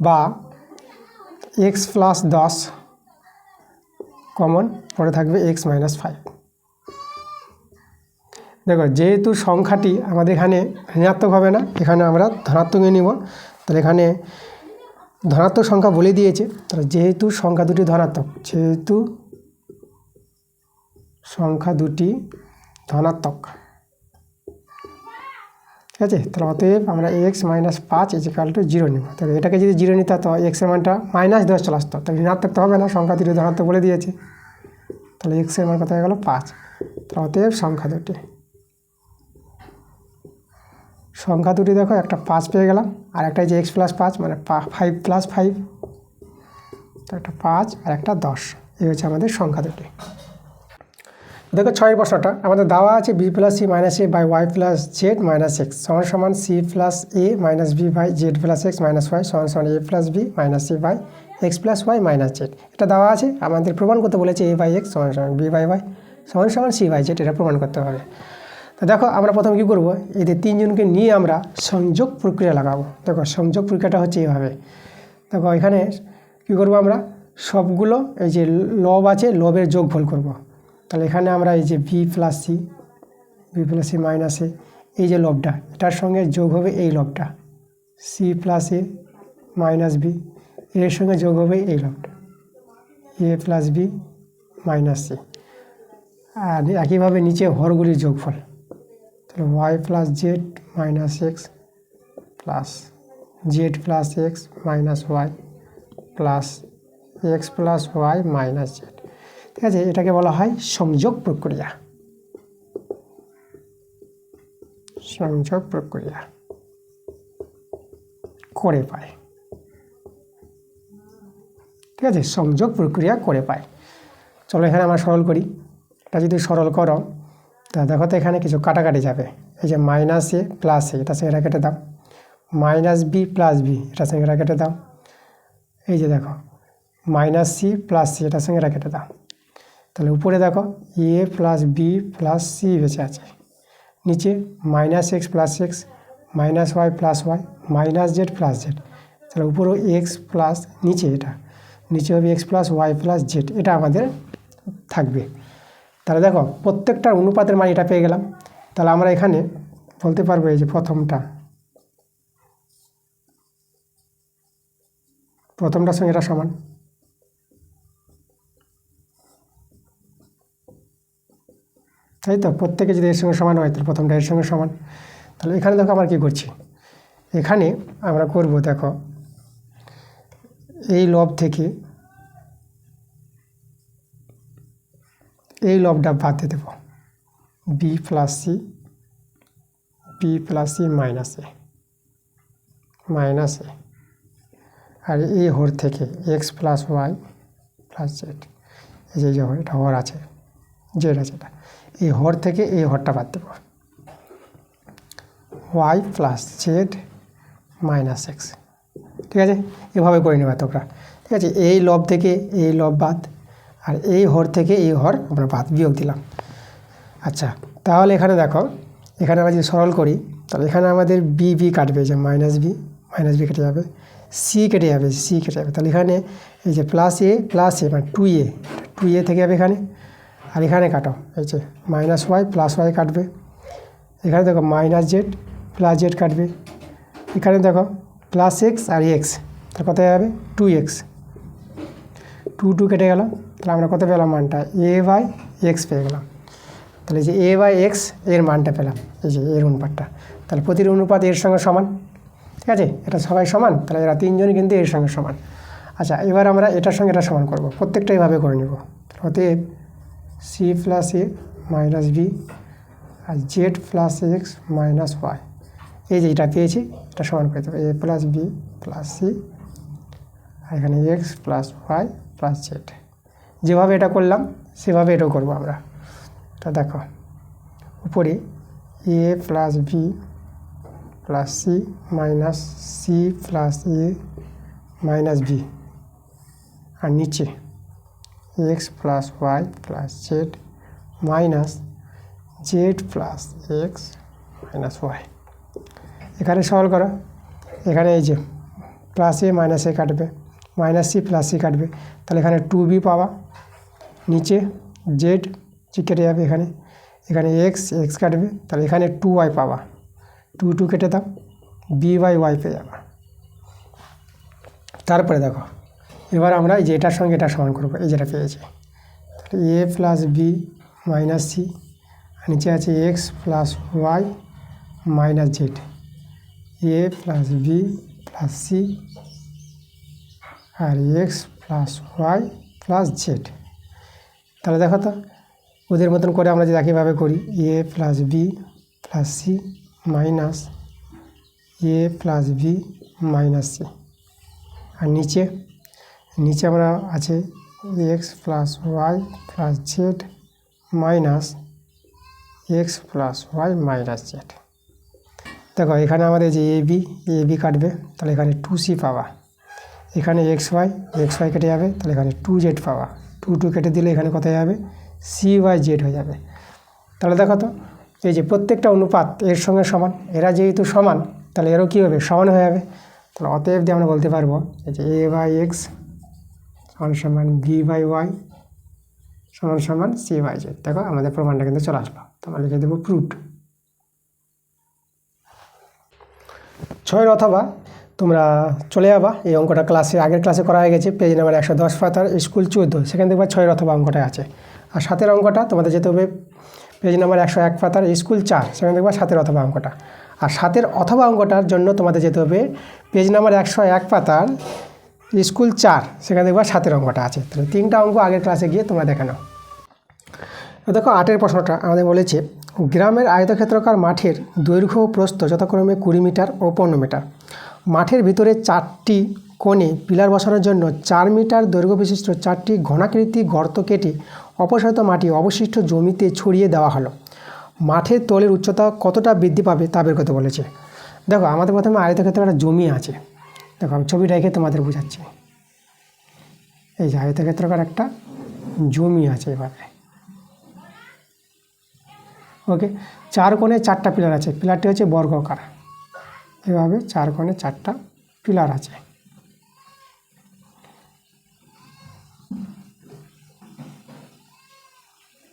বা x প্লাস 10 কমন, পরে থাকবে x মাইনাস 5। দেখো যেহেতু সংখ্যাটি আমাদের এখানে ঋণাত্মক হবে না, এখানে আমরা ধনাত্মক নিয়ে নিব। তাহলে এখানে ধনাত্মক সংখ্যা বলে দিয়েছে, তাহলে যেহেতু সংখ্যা দুটি ধনাত্মক, ঠিক আছে, তাহলে অতএব আমরা x মাইনাস 5 = 0 নিব। তাহলে এটাকে যদি 0 নিতে তো এক্সের মানটা -10 চলে আসতো, তাহলে ঋণাত্মক তো হবে না, সংখ্যা দুটি ধনাত্মক বলে দিয়েছে। তাহলে এক্সের মান কত হয়ে গেল 5। তাহলে অতএব সংখ্যা দুটি দেখো একটা 5 পেয়ে গেলাম, আর একটা যে x প্লাস 5 মানে 5 প্লাস 5, তো একটা 5 আর একটা 10, এই হচ্ছে আমাদের সংখ্যা দুটি। দেখো 6 প্রশ্নটা আমাদের দেওয়া আছে b plus c minus a by y plus Z minus X সমান c plus a minus b by Z plus X minus Y সমান a plus b minus c by X plus Y minus Z. এটা দেওয়া আছে, আমাদের প্রমাণ করতে বলেছে a by X সমান b বাই ওয়াই সমান c বাই জেড, এটা প্রমাণ করতে হবে। তো দেখো আমরা প্রথমে কী করবো, এদের তিনজনকে নিয়ে আমরা সংযোগ প্রক্রিয়া লাগাবো। দেখো সংযোগ প্রক্রিয়াটা হচ্ছে এইভাবে। দেখো এখানে কী করবো, আমরা সবগুলো এই যে লব আছে লবের যোগফল করব। তাহলে এখানে আমরা এই যে b plus c minus A, এই যে লবটা এটার সঙ্গে যোগ হবে এই লবটা c plus a minus b, এর সঙ্গে যোগ হবে এই লবটা a plus b minus c, আর একইভাবে নিচে হরগুলির যোগফল। তাহলে y plus Z minus X plus Z plus X minus Y plus X plus Y minus Z. ঠিক আছে, এটাকে বলা হয় সংযোগ প্রক্রিয়া। করে পায়, ঠিক আছে, সংযোগ প্রক্রিয়া করে পায়। চলো এখানে আমরা সরল করি। এটা যদি সরল করো তা দেখো তো এখানে কিছু কাটাকাটি যাবে। এই যে মাইনাস এ প্লাস এ, এটা সঙ্গে কেটে দাও, মাইনাস বি প্লাস বি, এটা সঙ্গে কেটে দাও। এই যে দেখো মাইনাস সি প্লাস সি, এটার সঙ্গে কেটে দাও। তাহলে উপরে দেখো A plus B plus C বেঁচে আছে, নিচে minus X plus X minus Y plus Y minus Z plus Z. তাহলে উপরেও এক্স প্লাস নিচে হবে X plus Y plus Z, এটা আমাদের থাকবে। তাহলে দেখো প্রত্যেকটার অনুপাতের মান এটা পেয়ে গেলাম। তাহলে আমরা এখানে বলতে পারবো এই যে প্রথমটার সঙ্গে এটা সমান, তাই তো, প্রত্যেকে যদি এর সঙ্গে সমান হয় তাহলে প্রথমটা এর সঙ্গে সমান। তাহলে এখানে দেখো আমরা কী করছি, এখানে আমরা করব দেখো এই লব থেকে এই লবটা বাদ দিয়ে দেবো, B plus C minus A আর এই হর থেকে X plus Y plus Z, এই যে এটা হর আছে, জেড আছে, এটা এই হর থেকে এই হরটা বাদ দেবো, Y plus Z minus X. ঠিক আছে, এভাবে করে নেবা তোমরা। ঠিক আছে, এই লব থেকে এই লব বাদ, আর এই হর থেকে এই হর আমরা বাদ, বিয়োগ দিলাম। আচ্ছা, তাহলে এখানে দেখো, এখানে আমরা যদি সরল করি তাহলে এখানে আমাদের বি কাটবে, যে মাইনাস বি কেটে যাবে, সি কেটে যাবে, তাহলে এখানে এই যে প্লাস এ মানে টু এ থেকে যাবে এখানে, আর এখানে কাটো, এই যে মাইনাস ওয়াই প্লাস ওয়াই কাটবে, এখানে দেখো মাইনাস জেড প্লাস জেড কাটবে, এখানে দেখো প্লাস এক্স আর এক্স, তাহলে কত যাবে 2x, 2 কেটে গেল, তাহলে আমরা কত পেলাম মানটা, এ বাই এক্স পেয়ে গেলাম। তাহলে যে এ বাই এক্স এর মানটা পেলাম, এই যে এর অনুপাতটা, তাহলে প্রতিটি অনুপাত এর সঙ্গে সমান। ঠিক আছে, এটা সবাই সমান, তাহলে এরা তিনজনই কিন্তু এর সঙ্গে সমান। আচ্ছা, এবার আমরা এটার সঙ্গে এটা সমান করব, প্রত্যেকটা এইভাবে করে নেব। অতএব C plus A minus B আর Z plus X minus Y, এই যে এটা পেয়েছি, এটা সমান করে দেবো, A plus B plus C আর এখানে X plus Y plus Z. যেভাবে এটা করলাম সেভাবে এটাও করবো আমরা। তো দেখো, উপরে A plus B plus C minus C plus A minus B, আর নিচে X plus Y plus Z minus Z plus X minus Y. এখানে সরল করো, এখানে এই যে প্লাস এ মাইনাস এ কাটবে, মাইনাস সি প্লাস সি কাটবে, তাহলে এখানে 2b পাওয়া, নিচে জেড কেটে যাবে, এখানে এক্স কাটবে, তাহলে এখানে 2y পাওয়া, 2 কেটে দাও, বি বাই ওয়াই পেয়ে যাবে। তারপরে দেখো, এবার আমরা এই যে এটার সঙ্গে এটা সমান করবো, এই যেটা পেয়েছি, তাহলে A plus B minus C, নিচে আছে X plus Y minus Z, A plus B plus C আর X plus Y plus Z. তাহলে দেখো তো, ওদের মতন করে আমরা যদি একইভাবে করি, A plus B plus C minus A plus B minus C, আর নিচে আমরা আছে X plus Y plus Z minus X plus Y minus Z. দেখো, এখানে আমাদের যে এ বি কাটবে, তাহলে এখানে 2c পাওয়া, এখানে এক্স ওয়াই কেটে যাবে, তাহলে এখানে 2z পাওয়া, 2 কেটে দিলে এখানে কত যাবে, সি বাই জেড হয়ে যাবে। তাহলে দেখো তো, এই যে প্রত্যেকটা অনুপাত এর সঙ্গে সমান, এরা যেহেতু সমান তাহলে এরও কী হবে, সমান হয়ে যাবে। তাহলে অতএব দিয়ে আমরা বলতে পারবো এই যে এ বাই এক্স সমান বি বাই ওয়াই সমান সি বাই জেড। দেখো, আমাদের প্রমাণটা কিন্তু চলে আসলো, তো আমরা লিখে দেবো প্রুভড। 6 অথবা তোমরা চলে যাবা, এই অঙ্কটা আগের ক্লাসে করা হয়ে গেছে, পেজ নাম্বার 110 পাতার স্কুল 14, সেখানে দেখবা 6 অথবা অঙ্কটা আছে। আর 7 অঙ্কটা তোমাদের যেতে হবে পেজ নাম্বার 101 পাতার স্কুল 4, সেখানে দেখবা 7 অথবা অঙ্কটা। আর 7 অথবা অঙ্কটার জন্য তোমাদের যেতে হবে পেজ নাম্বার 101 পাতার স্কুল 4, সেখানে দেখবা 7 অঙ্কটা আছে। তাহলে 3টা অঙ্ক আগের ক্লাসে গিয়ে তোমরা দেখে নাও। দেখো, 8 প্রশ্নটা আমাদের বলেছে, গ্রামের আয়তক্ষেত্রাকার মাঠের দৈর্ঘ্য ও প্রস্থ যথাক্রমে 20 মিটার ও 15 মিটার। মাঠের ভিতরে 4টি কোণে পিলার বসানোর জন্য 4 মিটার দৈর্ঘ্য বিশিষ্ট 4টি ঘনাকৃতি গর্ত কেটে অপসারিত মাটি অবশিষ্ট জমিতে ছড়িয়ে দেওয়া হলো। মাঠের তলের উচ্চতা কতটা বৃদ্ধি পাবে তা বের করতে বলেছে। দেখো, আমাদের প্রথমে আয়তক্ষেত্রে একটা জমি আছে, দেখো আমি ছবিটা এঁকে তোমাদের বোঝাচ্ছি। এই যে আয়তক্ষেত্রাকার একটা জমি আছে, এভাবে ওকে, 4 কোণে 4টা পিলার আছে, পিলারটি হচ্ছে বর্গাকার, এভাবে 4 কোণে 4টা পিলার আছে।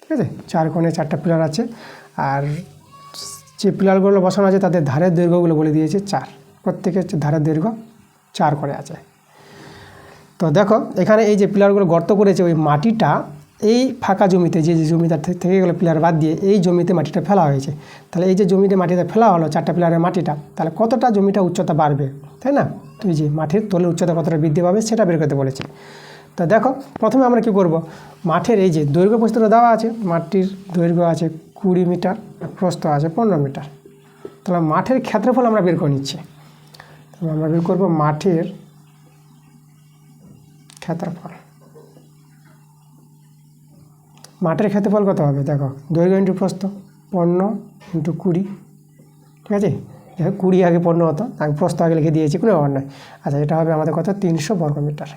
ঠিক আছে, 4 কোণে 4টা পিলার আছে, আর যে পিলারগুলো বসানো আছে তাদের ধারের দৈর্ঘ্যগুলো বলে দিয়েছে 4, প্রত্যেকের ধারের দৈর্ঘ্য 4 করে আছে। তো দেখো, এখানে এই যে পিলারগুলো গর্ত করেছে, ওই মাটিটা এই ফাঁকা জমিতে, যে জমিটার থেকে গেলো পিলার বাদ দিয়ে এই জমিতে মাটিটা ফেলা হয়েছে। তাহলে এই যে জমিতে মাটিটা ফেলা হলো 4টা পিলারের মাটিটা, তাহলে কতটা জমিটা উচ্চতা বাড়বে, তাই না? তো এই যে মাটির তলের উচ্চতা কতটা বৃদ্ধি পাবে সেটা বের করতে বলেছে। তা দেখো প্রথমে আমরা কি করব, মাঠের এই যে দৈর্ঘ্য প্রস্থটা দেওয়া আছে, মাঠটির দৈর্ঘ্য আছে 20 মিটার, প্রস্থ আছে 15 মিটার। তাহলে মাঠের ক্ষেত্রফল আমরা বের করে নিচ্ছি। তাহলে আমরা বের করব মাঠের ক্ষেত্রফল। মাঠের ক্ষেত্রফল কত হবে দেখো, দৈর্ঘ্য ইন্টু প্রস্থ, 15 ইন্টু 20, ঠিক আছে। 20 আগে 15 হতো, আমি প্রস্থ আগে লিখে দিয়েছি, কোনো ব্যাপার নয়। আচ্ছা, এটা হবে আমাদের কত, 300 বর্গমিটার,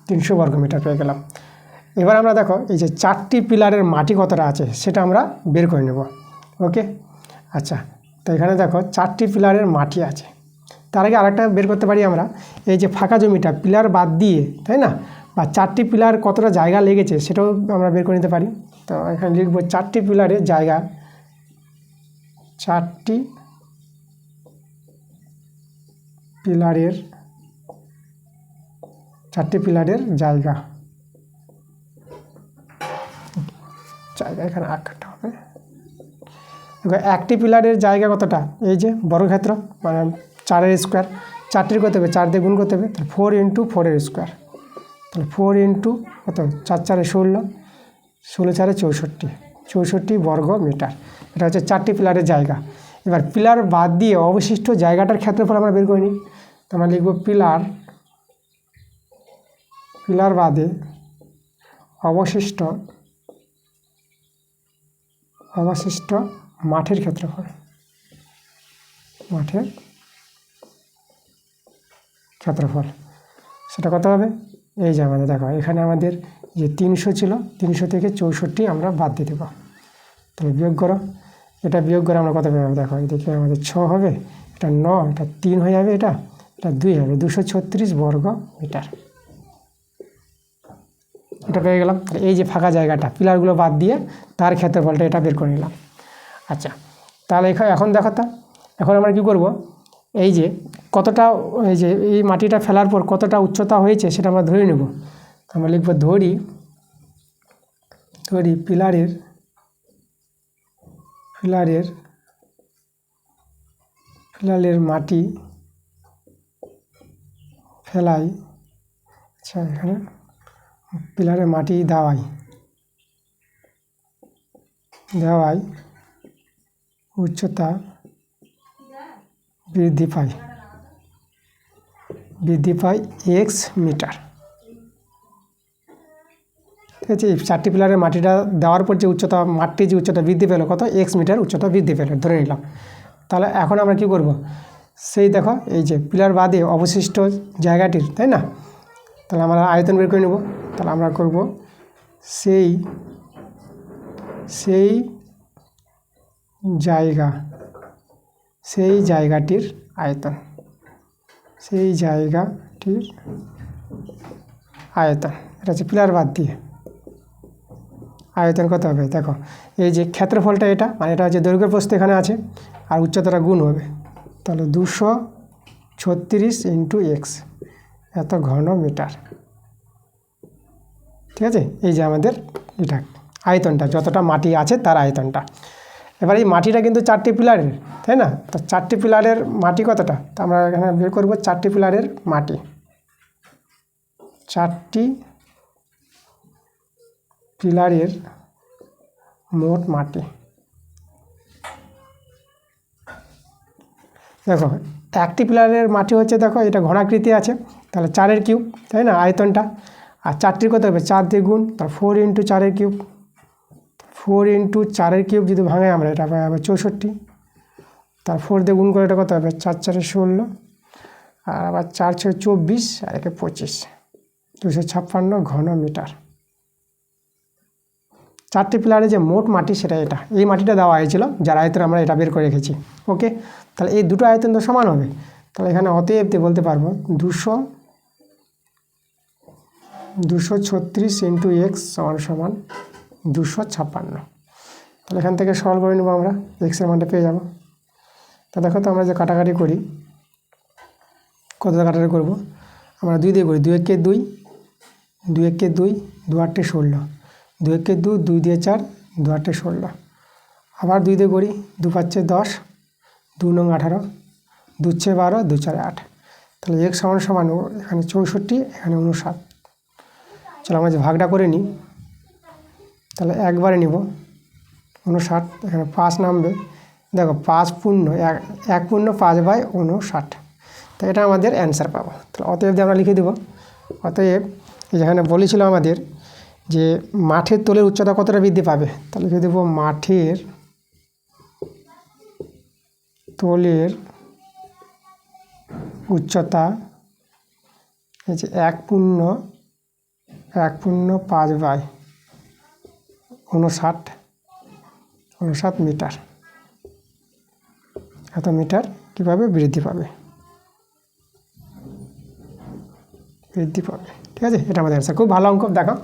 300 বর্গমিটার পেয়ে গেলাম। এবার আমরা দেখো এই যে 4টি পিলারের মাটি কতটা আছে সেটা আমরা বের করে নেব। ওকে, আচ্ছা, তো এখানে দেখো 4টি পিলারের মাটি আছে। তার আগে আরেকটা বের করতে পারি আমরা, এই যে ফাঁকা জমিটা পিলার বাদ দিয়ে, তাই না, বা 4টি পিলার কতটা জায়গা লেগেছে সেটাও আমরা বের করে নিতে পারি। তো এখানে লিখব 4টি পিলারের জায়গা, 4টি পিলারের জায়গা, এখানে আঁকাটা হবে। একটি পিলারের জায়গা কতটা, এই যে বর্গক্ষেত্র মানে 4 স্কোয়ার, 4টির কত হবে, 4 দিয়ে গুণ করতে হবে, তাহলে 4 ইন্টু 4 স্কোয়ার, তাহলে 4 ইন্টু কত, 4 4 16, 16 4 64 বর্গ মিটার। এটা হচ্ছে 4টি পিলারের জায়গা। এবার পিলার বাদ দিয়ে অবশিষ্ট জায়গাটার ক্ষেত্রফল আমরা বের করে নিই। তো আমরা লিখব পিলার বাদে অবশিষ্ট মাঠের ক্ষেত্রফল, সেটা কত হবে, এই যে আমাদের দেখো এখানে আমাদের যে 300 ছিল, 300 থেকে 64 আমরা বাদ দিয়ে দেবো। তাহলে বিয়োগ করো, এটা বিয়োগ করে আমরা কত পেয়ে যাবো দেখো, এদিকে আমাদের 6 হবে, এটা 9, এটা 3 হয়ে যাবে, এটা 2 হবে, 236 বর্গ মিটার। এটা পেয়ে গেলাম। তাহলে এই যে ফাঁকা জায়গাটা পিলারগুলো বাদ দিয়ে তার ক্ষেত্রফলটা এটা বের করে নিলাম। আচ্ছা, তাহলে এখন দেখো, তা এখন আমরা কী করব, এই যে কতটা, এই যে এই মাটিটা ফেলার পর কতটা উচ্চতা হয়েছে সেটা আমরা ধরে নেব। আমরা লিখব ধরি পিলারের মাটি ফেলাই, আচ্ছা এখানে পিলারের মাটি দেওয়াই উচ্চতা বৃদ্ধি পায় x মিটার। ঠিক আছে, এই 4টি পিলারের মাটিটা দেওয়ার পর যে উচ্চতা, মাটির যে উচ্চতা বৃদ্ধি পেল কত, x মিটার উচ্চতা বৃদ্ধি পেল ধরে নিলাম। তাহলে এখন আমরা কি করব, সেই দেখো এই যে পিলার বাদে অবশিষ্ট জায়গাটির, তাই না, তাহলে আমরা আয়তন বের করে নেব। তাহলে আমরা করব সেই জায়গাটির আয়তন, এটা হচ্ছে পিলার বাদ দিয়ে আয়তন কত হবে দেখো, এই যে ক্ষেত্রফলটা এটা, মানে এটা হচ্ছে দৈর্ঘ্য প্রস্থ এখানে আছে, আর উচ্চতাটা গুণ হবে, তাহলে 236 ইন্টু x, এত ঘন মিটার। ঠিক আছে, এই যে আমাদের এটা আয়তনটা, যতটা মাটি আছে তার আয়তনটা। এবার এই মাটিটা কিন্তু 4টি পিলারের, তাই না, তো 4টি পিলারের মাটি কতটা, তো আমরা এখানে বের করব 4টি পিলারের মাটি, 4টি পিলারের মোট মাটি। দেখো একটি পিলারের মাটি হচ্ছে, দেখো এটা ঘনাকৃতি আছে, তাহলে 4 কিউব, তাই না আয়তনটা, আর 4টির কত হবে, 4 দিয়ে গুণ, তার 4 ইন্টু 4 কিউব, 4 ইন্টু 4 কিউব যদি ভাঙে আমরা এটা পাই হবে 64, তার 4 দিয়ে গুণ করে এটা কত হবে, 4 4 16, আর আবার 4 6 24, আর একে 25, 256 ঘন মিটার। 4টি পিলারে যে মোট মাটি সেটা এটা, এই মাটিটা দেওয়া হয়েছিল যার আয়তন আমরা এটা বের করে রেখেছি। ওকে, তাহলে এই দুটো আয়তন তো সমান হবে, তাহলে এখানে অতএব বলতে পারবো 236 ইন্টু x সমান 256। তাহলে এখান থেকে সরল করে নেবো আমরা, এক্সের মানটা পেয়ে যাব। তা দেখো তো আমরা যে কাটাকাটি করি, কতটা কাটাকাটি করব, আমরা 2 দিয়ে করি, 2 একে 2, 2 একে 2, 2 8 16, 2 একে 2, 2 দিয়ে 4, 2 8 16, আবার 2 দিয়ে করি, 2 5 10, 2 9 18, 2 6 12, 2 4 8। তাহলে x সমান সমান এখানে 64, এখানে 59। চলো আমরা যে ভাগটা করে নিই, তাহলে একবারে নিব 59, এখানে 5 নামবে। দেখো 5 পূর্ণ 1 পূর্ণ 5/59, তো এটা আমাদের অ্যান্সার পাবো। তাহলে অতএব দিয়ে আমরা লিখে দেব, অতএব যেখানে বলেছিল আমাদের যে মাঠের তলের উচ্চতা কতটা বৃদ্ধি পাবে, তাহলে লিখে দেবো মাঠের তলের উচ্চতা এই যে 1 পূর্ণ 5/59 মিটার, এত মিটার কীভাবে বৃদ্ধি পাবে, ঠিক আছে। এটা আমাদের অ্যান্সার। খুব ভালো অঙ্ক। দেখো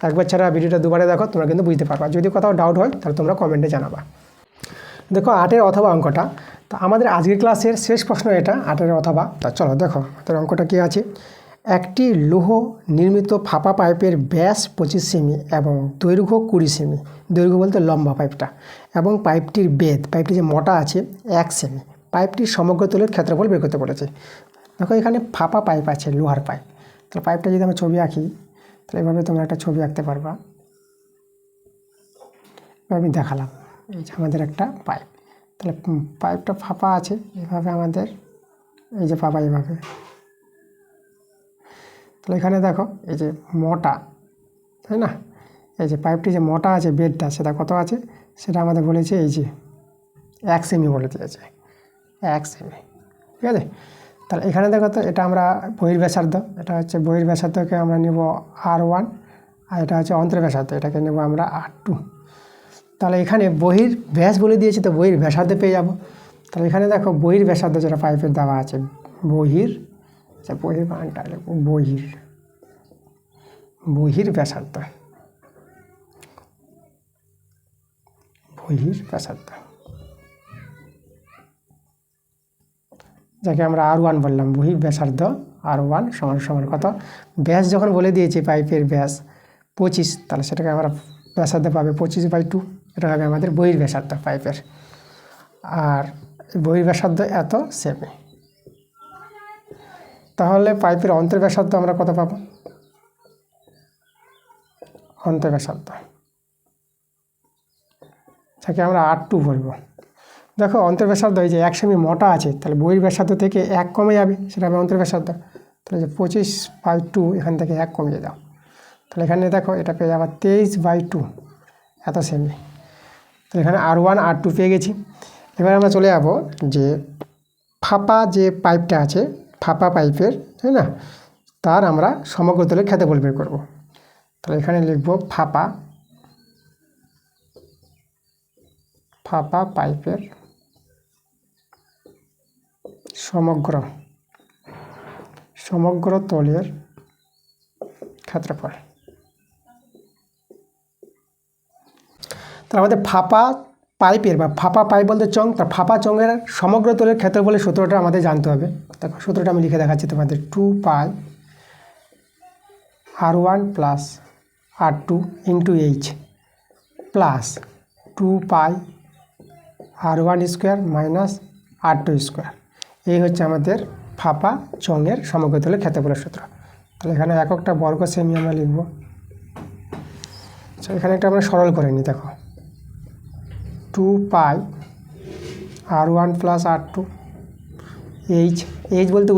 একবার ছাড়া ভিডিওটা দুবারে দেখো, তোমরা কিন্তু বুঝতে পারবা। যদি কোথাও ডাউট হয় তাহলে তোমরা কমেন্টে জানাবা। দেখো 8 অথবা অঙ্কটা, তো আমাদের আজকের ক্লাসের শেষ প্রশ্ন এটা 8 অথবা। তা চলো দেখো আমাদের অঙ্কটা কী আছে। একটি লৌহ নির্মিত ফাঁপা পাইপের ব্যাস 25 সেমি এবং দৈর্ঘ্য 20 সেমি, দৈর্ঘ্য বলতে লম্বা পাইপটা, এবং পাইপটির বেধ, পাইপটি যে মোটা আছে 1 সেমি, পাইপটির সমগ্র তলের ক্ষেত্রফল বের করতে বলেছে। দেখো এখানে ফাঁপা পাইপ আছে, লোহার পাইপ। তাহলে পাইপটা যদি আমি ছবি আঁকি, তাহলে এভাবে তোমরা একটা ছবি আঁকতে পারবা। আমি দেখালাম এই যে আমাদের একটা পাইপ, তাহলে পাইপটা ফাঁপা আছে, এভাবে আমাদের এই যে ফাঁপা এভাবে। তাহলে এখানে দেখো এই যে মোটা, তাই না, এই যে পাইপটি যে মোটা আছে বেডটা, সেটা কত আছে, সেটা আমাদের বলেছে এই যে 1 সেমি বলে দিয়েছে, 1 সেমি, ঠিক আছে। তাহলে এখানে দেখো তো এটা আমরা বহির্ব্যাসার্ধ, এটা হচ্ছে বহির্ব্যাসার্ধকে আমরা নেব R1, আর এটা হচ্ছে অন্তর্ব্যাসার্ধ, এটাকে নেব আমরা R2। তাহলে এখানে বহির ব্যাস বলে দিয়েছে, তো বহির ব্যাসার্ধ পেয়ে যাব। তাহলে এখানে দেখো বহির ব্যাসার্ধ যেটা পাইপের দেওয়া আছে, বহির বানানটা লিখব বহির ব্যাসার্ধ, যাকে আমরা R1 বললাম, বহির ব্যাসার্ধ R1 সমান সমান কত, ব্যাস যখন বলে দিয়েছে পাইপের ব্যাস 25, তাহলে সেটাকে আমরা ব্যাসার্ধ পাবে 25/2, এটা হবে আমাদের বহির ব্যাসার্ধ পাইপের। আর বহির ব্যাসার্ধ এত সেমি। তাহলে পাইপের অন্তর্ব্যাসার্ধ আমরা কত পাবো, অন্তর্ব্যাসার্ধ যাকে আমরা R2 বলবো। দেখো অন্তর্ব্যাসার্ধ এই যে 1 সেমি মোটা আছে, তাহলে বহির ব্যাসার্ধ থেকে 1 কমে যাবে, সেটা হবে অন্তর্ব্যাসার্ধ। তাহলে যে 25/2 এখান থেকে 1 কমিয়ে দাও, তাহলে এখানে দেখো এটা পেয়ে যাবে 23/2, এত সেমি। তাহলে এখানে R1 R2 পেয়ে গেছি। এবার আমরা চলে যাব যে ফাঁপা যে পাইপটা আছে, ফাঁপা পাইপের, তাই না, তার আমরা সমগ্র তলের ক্ষেত্রফল বের করব। তাহলে এখানে লিখব ফাঁপা পাইপের সমগ্র তলের ক্ষেত্রফল। তাহলে আমাদের ফাঁপা পাইপের বা ফাঁপা পাইপ বলতে চং, তার ফাঁপা চঙের সমগ্র তলের ক্ষেত্রফলের সূত্রটা আমাদের জানতে হবে। দেখো সূত্রটা আমি লিখে দেখাচ্ছি তোমাদের, 2π R1 plus R2 into H plus 2π R1 square minus R2 square. এই হচ্ছে আমাদের ফাঁপা চঙের সমগ্র তলের ক্ষেত্রফলের সূত্র। তাহলে এখানে এককটা বর্গ সেমি আমরা লিখব। এখানে একটা আমরা সরল করে নিই। দেখো 2π R1 প্লাস R2 H বলতে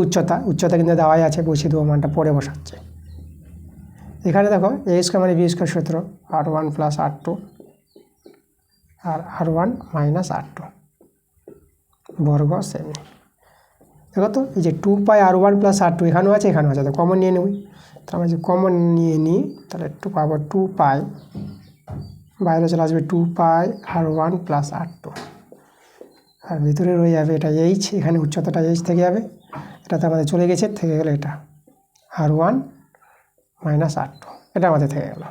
উচ্চতা কিন্তু দেওয়াই আছে, বসিয়ে দেবো, মানটা পরে বসাচ্ছে। এখানে দেখো a স্কোয়ার মানে b স্কোয়ার সূত্র, R1 প্লাস R2 আর R1 মাইনাস R2 বর্গ সেমি। দেখো তো এই যে 2π R1 প্লাস R2 এখানেও আছে, তো কমন নিয়ে নেব। তো আমরা যে কমন নিয়ে নিই, তাহলে একটু পাবো 2π, বাইরে চলে আসবে 2π R1 প্লাস R2, আর ভিতরে রয়ে যাবে এটা H, এখানে উচ্চতাটা H থেকে যাবে, এটা তো আমাদের চলে গেছে, থেকে গেলে এটা R1 মাইনাস R2, এটা আমাদের থেকে গেল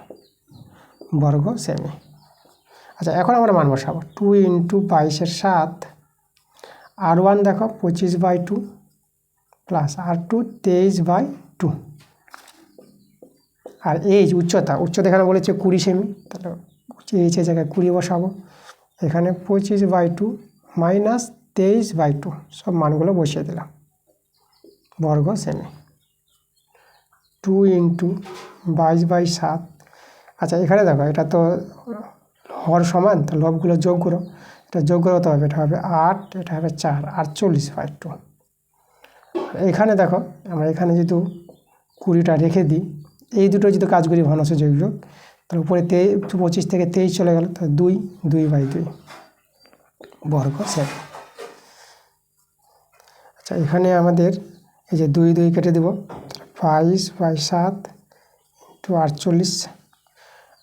বর্গ সেমি। আচ্ছা এখন আমরা মান বসাবো, 2 ইন্টু 22/7 R1 দেখো 25/2 প্লাস R2 23/2, আর H উচ্চতা এখানে বলেছে 20 সেমি, তাহলে H এর জায়গায় 20 বসাবো। এখানে 25/2 মাইনাস 23/2, সব মানগুলো বসিয়ে দিলাম, বর্গ সেমি। 2 ইন্টু 22/7। আচ্ছা এখানে দেখো এটা তো হর সমান, তো লবগুলো যোগ করো, এটা যোগ করো তো হবে, এটা হবে 8, এটা হবে 4, 48/2। এখানে দেখো আমরা এখানে যেহেতু 20টা রেখে দিই, এই দুটো যদি কাজ করি ভগ্নাংশ যোগ, তাহলে উপরে 25 থেকে 23 চলে গেল, তো 2/2 বর্গ সেমি। আচ্ছা এখানে আমাদের এই যে 2 কেটে দেব, 22/7 ইন্টু 48।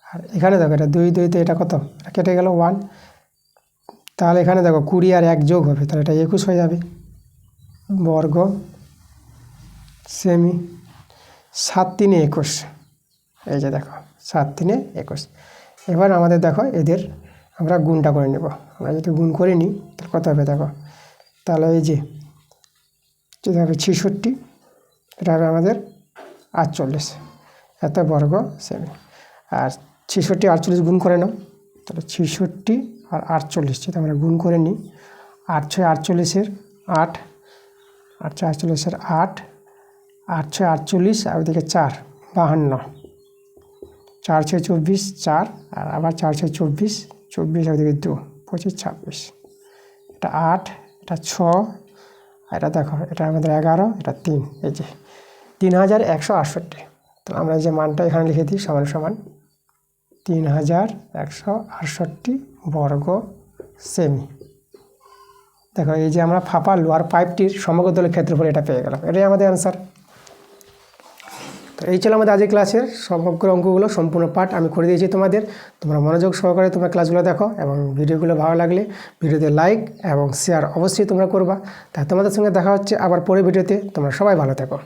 আর এখানে দেখো এটা 2 এটা কত, এটা কেটে গেল 1, তাহলে এখানে দেখো 20 আর 1 যোগ হবে, তাহলে এটা 21 হয়ে যাবে বর্গ সেমি। 7 3 21, এই যে দেখো 7 3 21। এবার আমাদের দেখো এদের আমরা গুণটা করে নেব। আমরা যদি গুণ করে নিই তাহলে কত হবে দেখো, তাহলে এই যে যেটা হবে 66, এটা হবে আমাদের 48, এত বর্গ সেমি। আর 66 48 গুণ করে নাও, তাহলে 66 আর 48 যদি আমরা গুণ করে নিই, 8 6 48-এর 8, 8 6 48-এর 8, 8 6 48 আর ওইদিকে 4 52, 4 6 24 4, আর আবার 4 6 24 24 আর ওইদিকে 2 25 26, এটা 8, এটা 6, আর এটা দেখো এটা আমাদের 11, এটা 3, এই যে 3168। তো আমরা এই যে মানটা এখানে লিখে দিই সমান সমান 3168 বর্গ সেমি। দেখো এই যে আমরা ফাঁপা লোহার পাইপটির সমগ্র দলের ক্ষেত্রফল এটা পেয়ে গেলাম, এটাই আমাদের অ্যান্সার। তো এই ছিল আমাদের আজকের ক্লাসের সমগ্র অঙ্কগুলো, সম্পূর্ণ পাঠ আমি করে দিয়েছি তোমাদের। তোমরা মনোযোগ সহকারে তোমরা ক্লাসগুলো দেখো, এবং ভিডিওগুলো ভালো লাগলে ভিডিওতে লাইক এবং শেয়ার অবশ্যই তোমরা করবা। তাই তোমাদের সঙ্গে দেখা হচ্ছে আবার পরের ভিডিওতে। তোমরা সবাই ভালো থেকো।